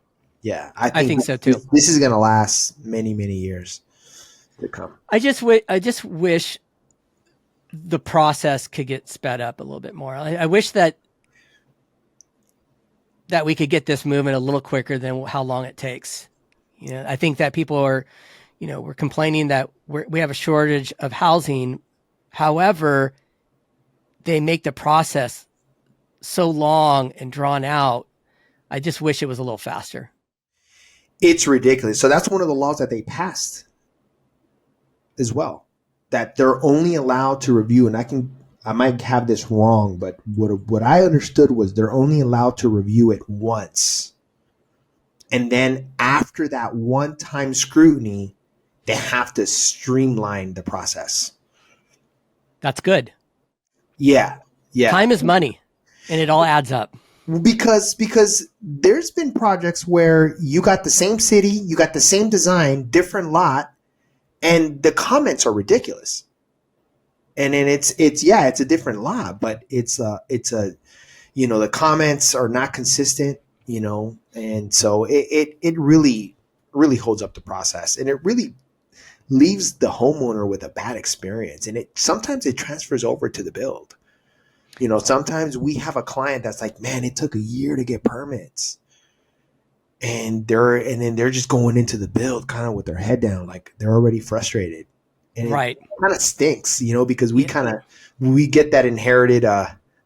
Yeah, I think so too. This is going to last many, many years to come. I just wish the process could get sped up a little bit more. I wish that we could get this moving a little quicker than how long it takes. I think that people are, we're complaining that we have a shortage of housing. However, they make the process so long and drawn out. I just wish it was a little faster. It's ridiculous. So that's one of the laws that they passed as well, that they're only allowed to review, and I might have this wrong, but what I understood was they're only allowed to review it once. And then after that one-time scrutiny, they have to streamline the process. That's good. Yeah. Time is money, and it all adds up. Because there's been projects where you got the same city, you got the same design, different lot, and the comments are ridiculous. And then it's a different lot, but it's a the comments are not consistent, and so it really holds up the process, and it really leaves the homeowner with a bad experience, and it sometimes it transfers over to the build. Sometimes we have a client that's like, man, it took a year to get permits, and then they're just going into the build kind of with their head down, like they're already frustrated, and Right. it kind of stinks, because we Yeah. we get that inherited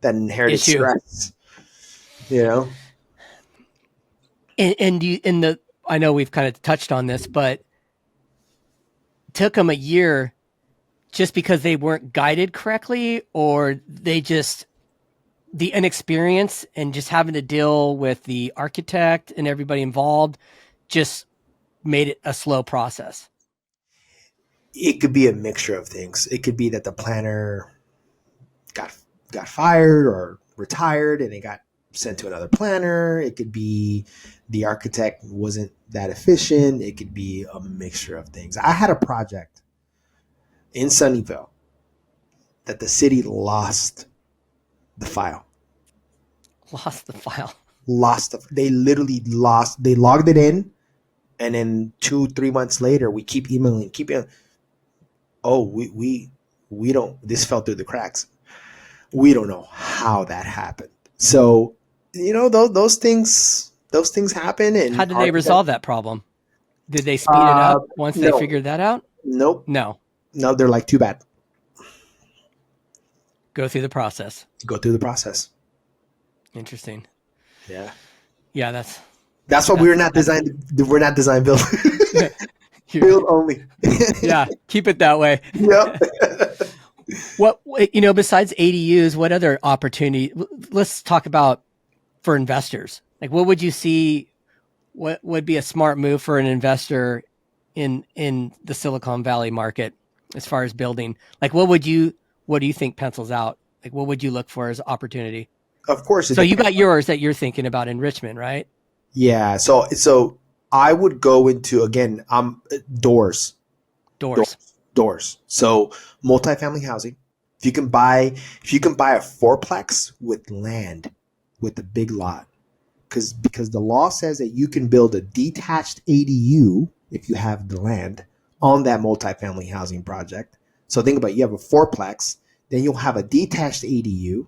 Issue. stress, you know. And I know we've kind of touched on this, but took them a year just because they weren't guided correctly, or they just the inexperience and just having to deal with the architect and everybody involved just made it a slow process. It could be a mixture of things. It could be that the planner got got fired or retired and it got sent to another planner. It could be the architect wasn't that efficient. It could be a mixture of things. I had a project in Sunnyvale that the city lost the file. Lost the file. They literally lost. They logged it in, and then 2-3 months later, we keep emailing. Oh, we don't. This fell through the cracks. We don't know how that happened. So those things happen. And how did they resolve that problem? Did they speed it up once they figured that out? Nope. No. They're like, too bad. Go through the process. Go through the process. Interesting. Yeah. Yeah, that's why we're not design build. Build only. Yeah, keep it that way. Yep. What besides ADUs, what other opportunity? Let's talk about for investors. Like, what would you see? What would be a smart move for an investor in the Silicon Valley market as far as building? Like, what do you think pencils out? Like, what would you look for as opportunity? Of course. So you got yours that you're thinking about in Richmond, right? Yeah. So I would go into, again, doors. So multifamily housing. If you can buy a fourplex with land, with a big lot, because the law says that you can build a detached ADU if you have the land on that multifamily housing project. So think about it, you have a fourplex, then you'll have a detached ADU,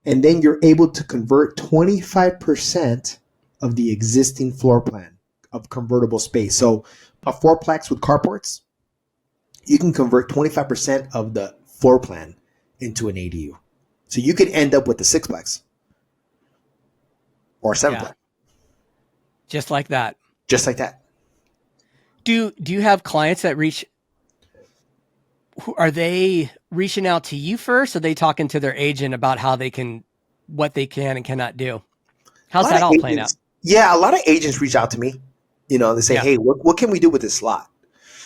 and then you're able to convert 25% of the existing floor plan of convertible space. So a fourplex with carports, you can convert 25% of the floor plan into an ADU. So you could end up with a sixplex or a sevenplex. Yeah. Just like that. Just like that. Do you have clients that are they reaching out to you first? Or are they talking to their agent about what they can and cannot do? How's that all playing out? Yeah, a lot of agents reach out to me. They say, hey, what can we do with this lot?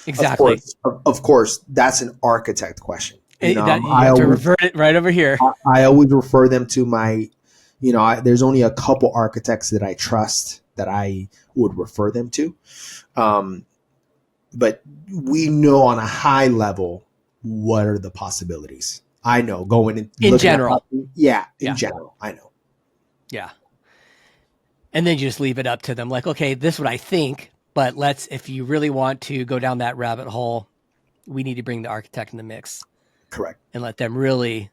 Exactly. Of course, that's an architect question. You have to revert it right over here. I always refer them to my, there's only a couple architects that I trust that I would refer them to. But we know on a high level what are the possibilities. I know going in general. In general, I know. Yeah. And then you just leave it up to them. Like, okay, this is what I think, but if you really want to go down that rabbit hole, we need to bring the architect in the mix. Correct. And let them really,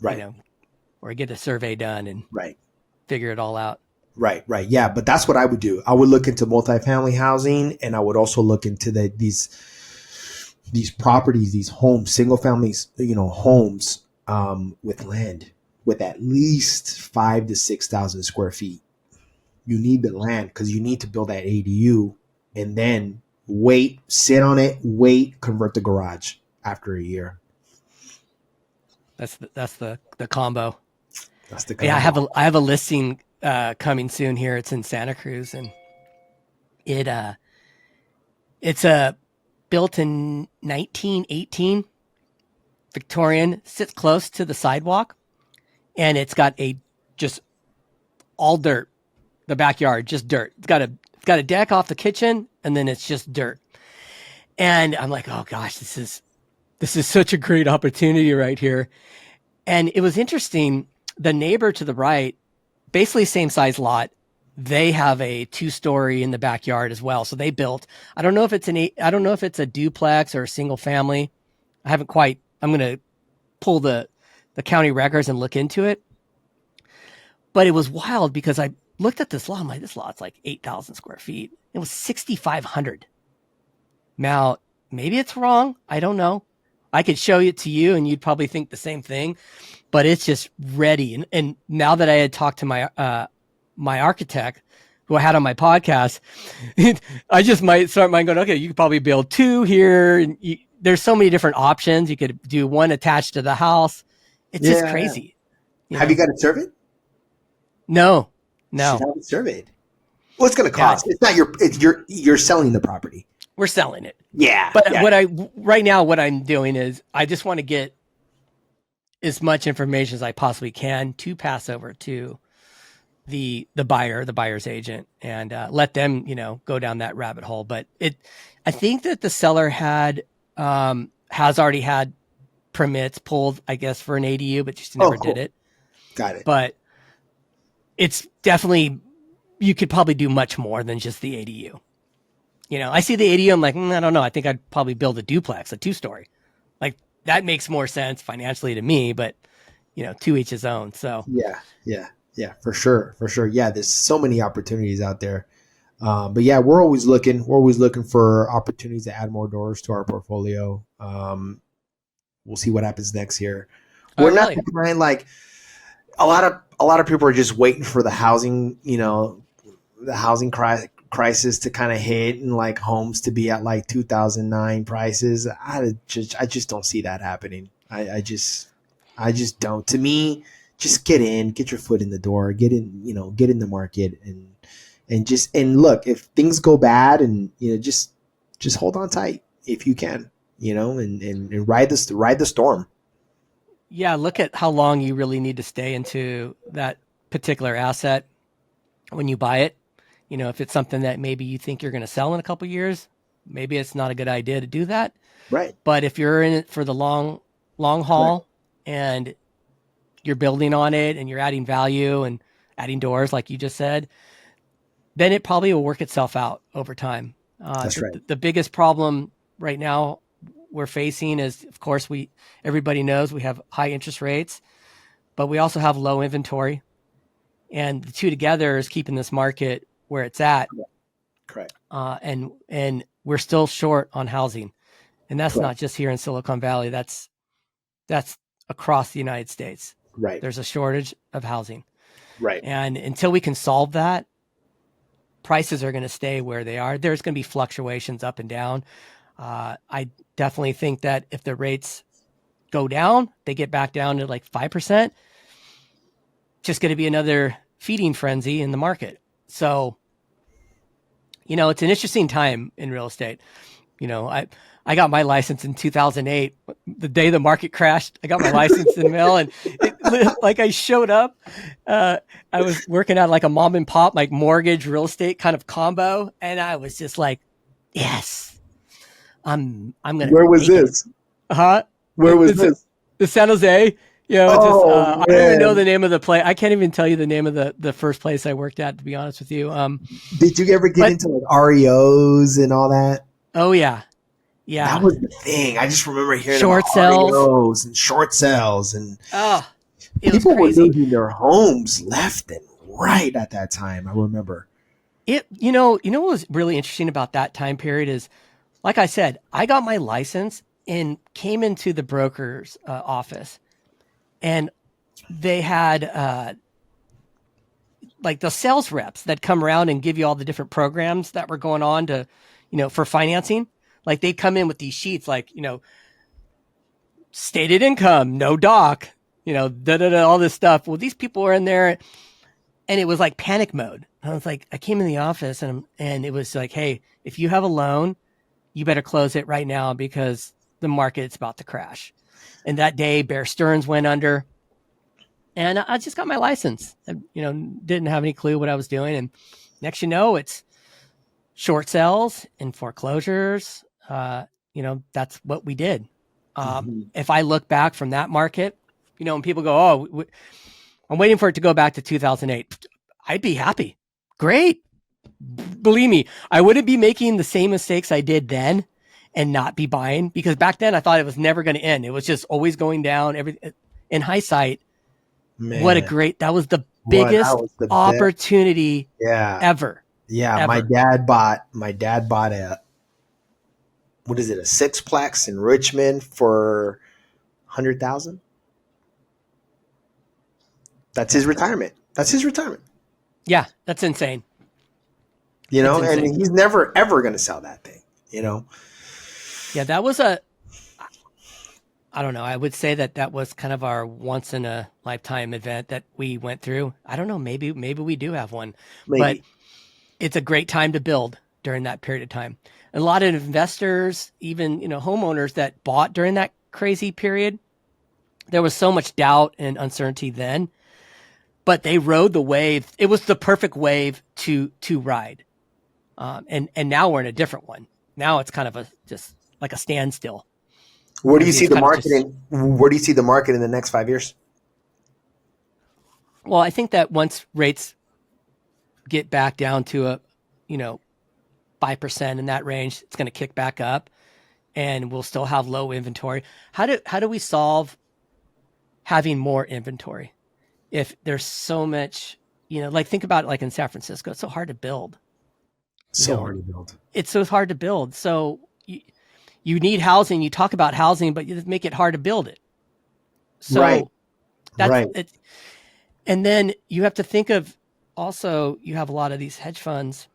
right. Or get a survey done and figure it all out. Right. Yeah. But that's what I would do. I would look into multifamily housing, and I would also look into these properties, these homes, single families, homes with land with at least 5,000 to 6,000 square feet. You need the land because you need to build that ADU, and then sit on it, convert the garage after a year. That's the combo. That's the combo. Yeah, I have a listing coming soon here. It's in Santa Cruz, and it's built in 1918, Victorian, sits close to the sidewalk, and it's got a just all dirt. The backyard, just dirt. It's got a deck off the kitchen, and then it's just dirt. And I'm like, oh gosh, this is such a great opportunity right here. And it was interesting. The neighbor to the right, basically same size lot, they have a 2-story in the backyard as well. So they built, I don't know if it's a duplex or a single family. I'm going to pull the county records and look into it. But it was wild because I looked at this lot. I'm like, this lot's like 8,000 square feet. It was 6,500. Now, maybe it's wrong. I don't know. I could show it to you and you'd probably think the same thing, but it's just ready. And now that I had talked to my architect who I had on my podcast, I just might start mind going, okay, you could probably build 2 here. And there's so many different options. You could do 1 attached to the house. It's just crazy. Have you got it surveyed? No. You should have it surveyed. What's going to cost? Yeah. It's not you're selling the property. We're selling it. Yeah. But what I'm doing is I just want to get as much information as I possibly can to pass over to the buyer's agent, and let them, go down that rabbit hole. But I think that the seller has already had permits pulled, I guess, for an ADU, but just never did it. Got it. But it's definitely, you could probably do much more than just the ADU. I see the ADU, I'm like, I don't know. I think I'd probably build a duplex, a 2-story. Like that makes more sense financially to me, but to each his own. So yeah, for sure. Yeah. There's so many opportunities out there. But yeah, we're always looking for opportunities to add more doors to our portfolio. We'll see what happens next year. We're not behind, like a lot of people are just waiting for the housing, the housing crisis to kind of hit and like homes to be at like 2009 prices. I just don't see that happening. I just don't. To me, just get your foot in the door, get in the market and look, if things go bad and just hold on tight if you can, and ride the storm. Yeah, look at how long you really need to stay into that particular asset when you buy it. If it's something that maybe you think you're going to sell in a couple of years, maybe it's not a good idea to do that. Right. But if you're in it for the long haul and you're building on it and you're adding value and adding doors, like you just said, then it probably will work itself out over time. That's right. The biggest problem right now we're facing is, of course, everybody knows we have high interest rates, but we also have low inventory. And the two together is keeping this market where it's at. Correct. And we're still short on housing. And that's not just here in Silicon Valley. That's across the United States. Right. There's a shortage of housing. Right. And until we can solve that, prices are going to stay where they are. There's going to be fluctuations up and down. I definitely think that if the rates go down, they get back down to like 5%, just going to be another feeding frenzy in the market. So, it's an interesting time in real estate. I got my license in 2008, the day the market crashed. I got my license in the mail, and I showed up. I was working at like a mom and pop, like mortgage real estate kind of combo, and I was just like, yes, I'm gonna. Where was this? Where was this? The San Jose. I don't even know the name of the place. I can't even tell you the name of the first place I worked at, to be honest with you. Did you ever get into like REOs and all that? Oh yeah. Yeah. That was the thing. I just remember hearing short about sales. REOs and short sales, and people were losing their homes left and right at that time. I remember. What was really interesting about that time period is, like I said, I got my license and came into the broker's office, and they had like the sales reps that come around and give you all the different programs that were going on to, for financing. Like they come in with these sheets, like, stated income, no doc, all this stuff. Well, these people were in there and it was like panic mode. I was like, I came in the office and it was like, hey, if you have a loan, you better close it right now because the market's about to crash. And that day, Bear Stearns went under. And I just got my license. I, didn't have any clue what I was doing. And next, it's short sales and foreclosures. That's what we did. If I look back from that market, when people go, oh, I'm waiting for it to go back to 2008, I'd be happy. Great. Believe me, I wouldn't be making the same mistakes I did then and not be buying, because back then I thought it was never going to end. It was just always going down. In hindsight, Man, that was the biggest opportunity ever. Yeah. Ever. My dad bought a sixplex in Richmond for $100,000. That's his retirement. Yeah. That's insane. And he's never, ever going to sell that thing, Yeah. That was I don't know. I would say that was kind of our once in a lifetime event that we went through. I don't know. Maybe we do have one, but it's a great time to build during that period of time. A lot of investors, even, homeowners that bought during that crazy period, there was so much doubt and uncertainty then, but they rode the wave. It was the perfect wave to ride. And now we're in a different one. Now it's kind of just like a standstill. Where do you see the market in the next 5 years? Well, I think that once rates get back down to 5% in that range, it's going to kick back up, and we'll still have low inventory. How do we solve having more inventory if there's so much, think about it, like in San Francisco, it's so hard to build. It's so hard to build. So you need housing. You talk about housing, but you just make it hard to build it. So that's it. And then you have to think of also, you have a lot of these hedge funds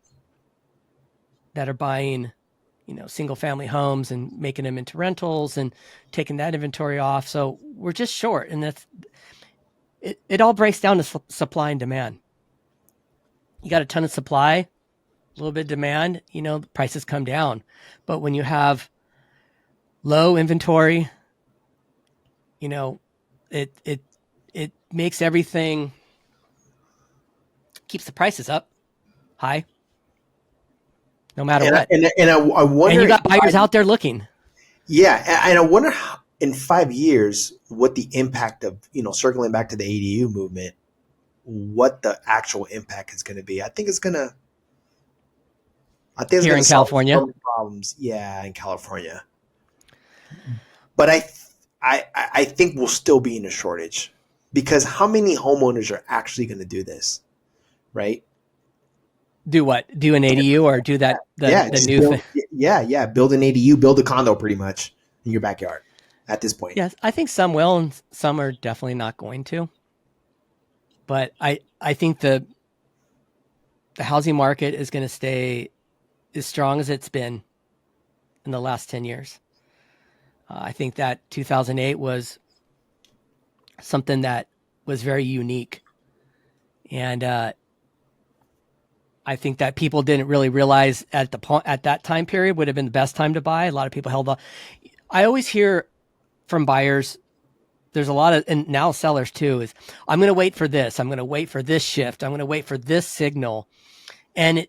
that are buying, single family homes and making them into rentals and taking that inventory off. So we're just short. And it all breaks down to supply and demand. You got a ton of supply, a little bit of demand, the prices come down. But when you have low inventory, it makes everything, keeps the prices up high, no matter what. And I wonder, and you got buyers out there looking. Yeah, and I wonder how, in 5 years, what the impact of, circling back to the ADU movement, what the actual impact is going to be. I think it's here in California, some problems. Yeah, in California. But I think we'll still be in a shortage, because how many homeowners are actually going to do this, right? Do what? Do an ADU or do that? The new thing? Yeah. Build an ADU, build a condo pretty much in your backyard at this point. Yes, I think some will and some are definitely not going to. But I think the housing market is going to stay as strong as it's been in the last 10 years. I think that 2008 was something that was very unique. And I think that people didn't really realize at that time period would have been the best time to buy. A lot of people held on. I always hear from buyers, there's a lot of, and now sellers too, is I'm going to wait for this. I'm going to wait for this shift. I'm going to wait for this signal. And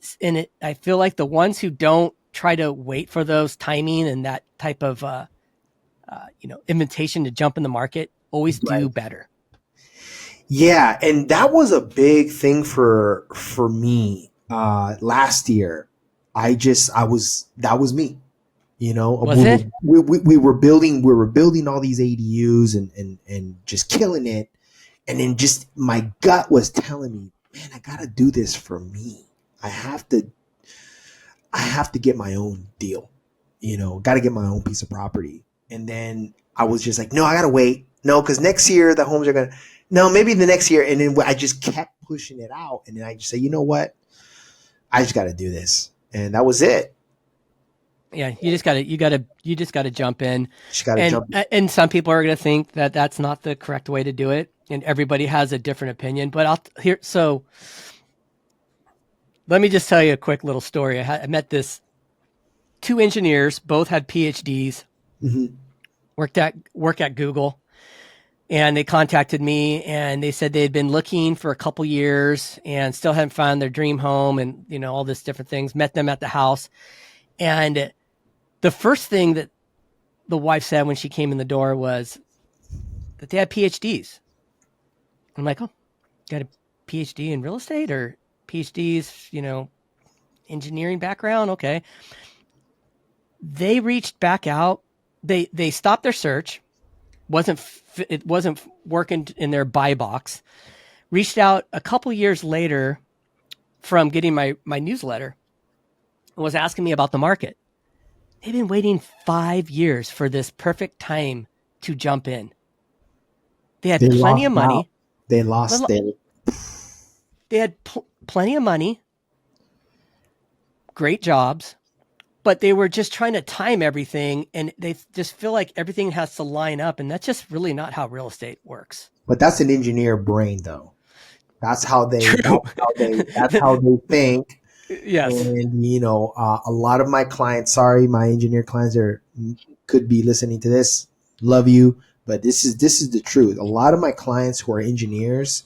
I feel like the ones who don't try to wait for those timing and that type of, invitation to jump in the market always do better. Yeah. And that was a big thing for me. Last year, that was me, Was it? We were building all these ADUs and just killing it. And then just my gut was telling me, man, I got to do this for me. I have to get my own deal, got to get my own piece of property. And then I was just like, no, I got to wait. No, because next year the homes are going to, no, maybe the next year. And then I just kept pushing it out. And then I just say, you know what? I just got to do this. And that was it. Yeah. You just got to jump in. Jump in. And some people are going to think that that's not the correct way to do it. And everybody has a different opinion, but so let me just tell you a quick little story. I met two engineers, both had PhDs, worked at Google. And they contacted me and they said they had been looking for a couple years and still hadn't found their dream home and, all this different things. Met them at the house. And the first thing that the wife said when she came in the door was that they had PhDs. I'm like, oh, got a PhD in real estate or PhDs, engineering background? Okay. They reached back out. They stopped their search. It wasn't working in their buy box. Reached out a couple years later from getting my newsletter and was asking me about the market. They've been waiting 5 years for this perfect time to jump in. They had plenty of money. Out. They lost. They had plenty of money, great jobs, but they were just trying to time everything, and they just feel like everything has to line up, and that's just really not how real estate works. But that's an engineer brain, though. That's how they. That's how they think. Yes. And a lot of my clients. Sorry, my engineer clients could be listening to this. Love you, but this is the truth. A lot of my clients who are engineers.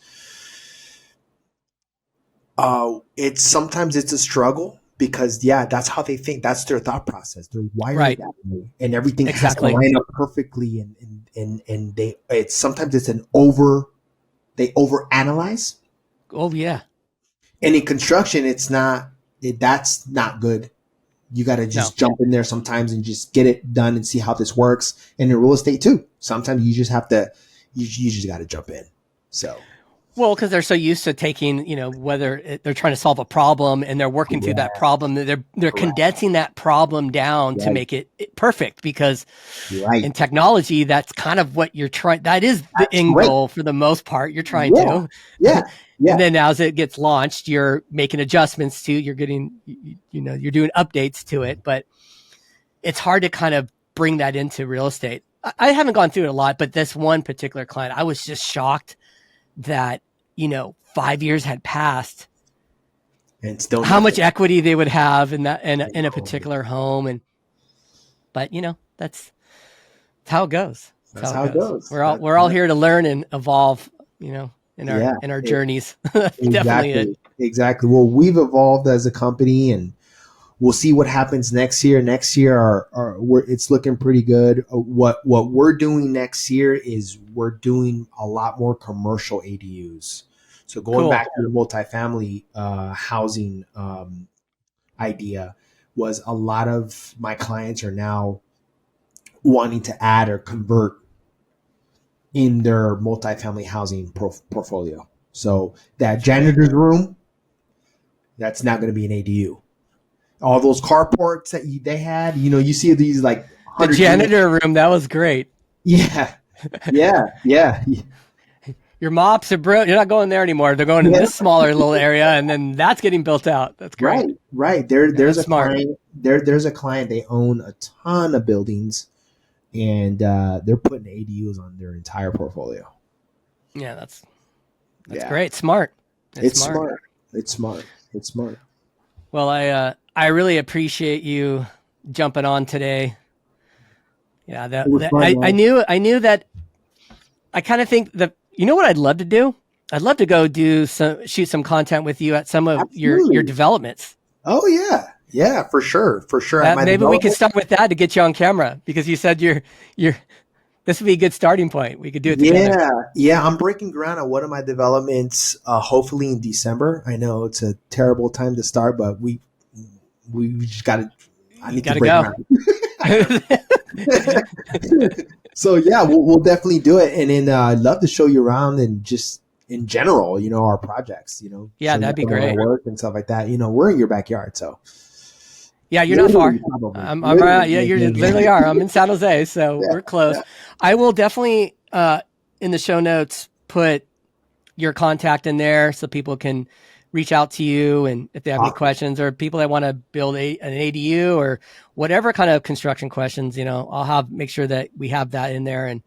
Sometimes it's a struggle because that's how they think. That's their thought process. They're wired that way, and everything has to line up perfectly. And sometimes it's they overanalyze. Oh yeah. And in construction, that's not good. You got to just jump in there sometimes and just get it done and see how this works. And in real estate too, sometimes you just have to, you just got to jump in. So. Well, because they're so used to taking, whether they're trying to solve a problem and they're working through that problem, they're condensing that problem down to make it perfect. Because in technology, that's kind of what you're trying. That is the end goal for the most part. You're trying to. Yeah. And then as it gets launched, you're making adjustments to. You're getting, you're doing updates to it. But it's hard to kind of bring that into real estate. I haven't gone through it a lot, but this one particular client, I was just shocked that 5 years had passed and still how much equity they would have in a particular home. But that's how it goes. That's how it goes. We're all here to learn and evolve, in our journeys. Definitely exactly. Well, we've evolved as a company, and we'll see what happens next year. Next year, it's looking pretty good. What we're doing next year is we're doing a lot more commercial ADUs. So going back to the multifamily housing idea, was a lot of my clients are now wanting to add or convert in their multifamily housing portfolio. So that janitor's room, that's not going to be an ADU. All those carports that they had, you see these like the janitor room. That was great. Yeah. Your mops are brilliant. You're not going there anymore. They're going in this smaller little area, and then that's getting built out. That's great. Right. There's a client. There's a client. They own a ton of buildings, and they're putting ADUs on their entire portfolio. Yeah, that's great. Smart. It's smart. Well, I really appreciate you jumping on today. Yeah, I knew that. I kind of think that, what I'd love to do? I'd love to go shoot some content with you at some of your developments. Oh yeah, for sure. Maybe we could start with that to get you on camera, because you said you're. This would be a good starting point. We could do it together. Yeah. I'm breaking ground on one of my developments. Hopefully in December. I know it's a terrible time to start, but we just got to. I need to break ground. So yeah, we'll definitely do it, and then I'd love to show you around and just in general, our projects. Yeah, that'd be great. Work and stuff like that. We're in your backyard, so. Yeah, you're not far. I'm right. Yeah, you literally are. I'm in San Jose, so we're close. Yeah. I will definitely in the show notes put your contact in there so people can reach out to you, and if they have any questions, or people that want to build an ADU or whatever kind of construction questions, I'll make sure that we have that in there. And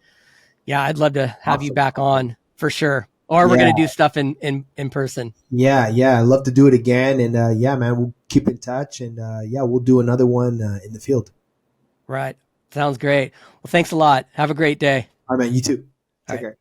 yeah, I'd love to have you back on for sure. Or we're going to do stuff in person. Yeah. I'd love to do it again. And man, we'll keep in touch, and we'll do another one in the field. Right. Sounds great. Well, thanks a lot. Have a great day. All right, man. You too. Take care.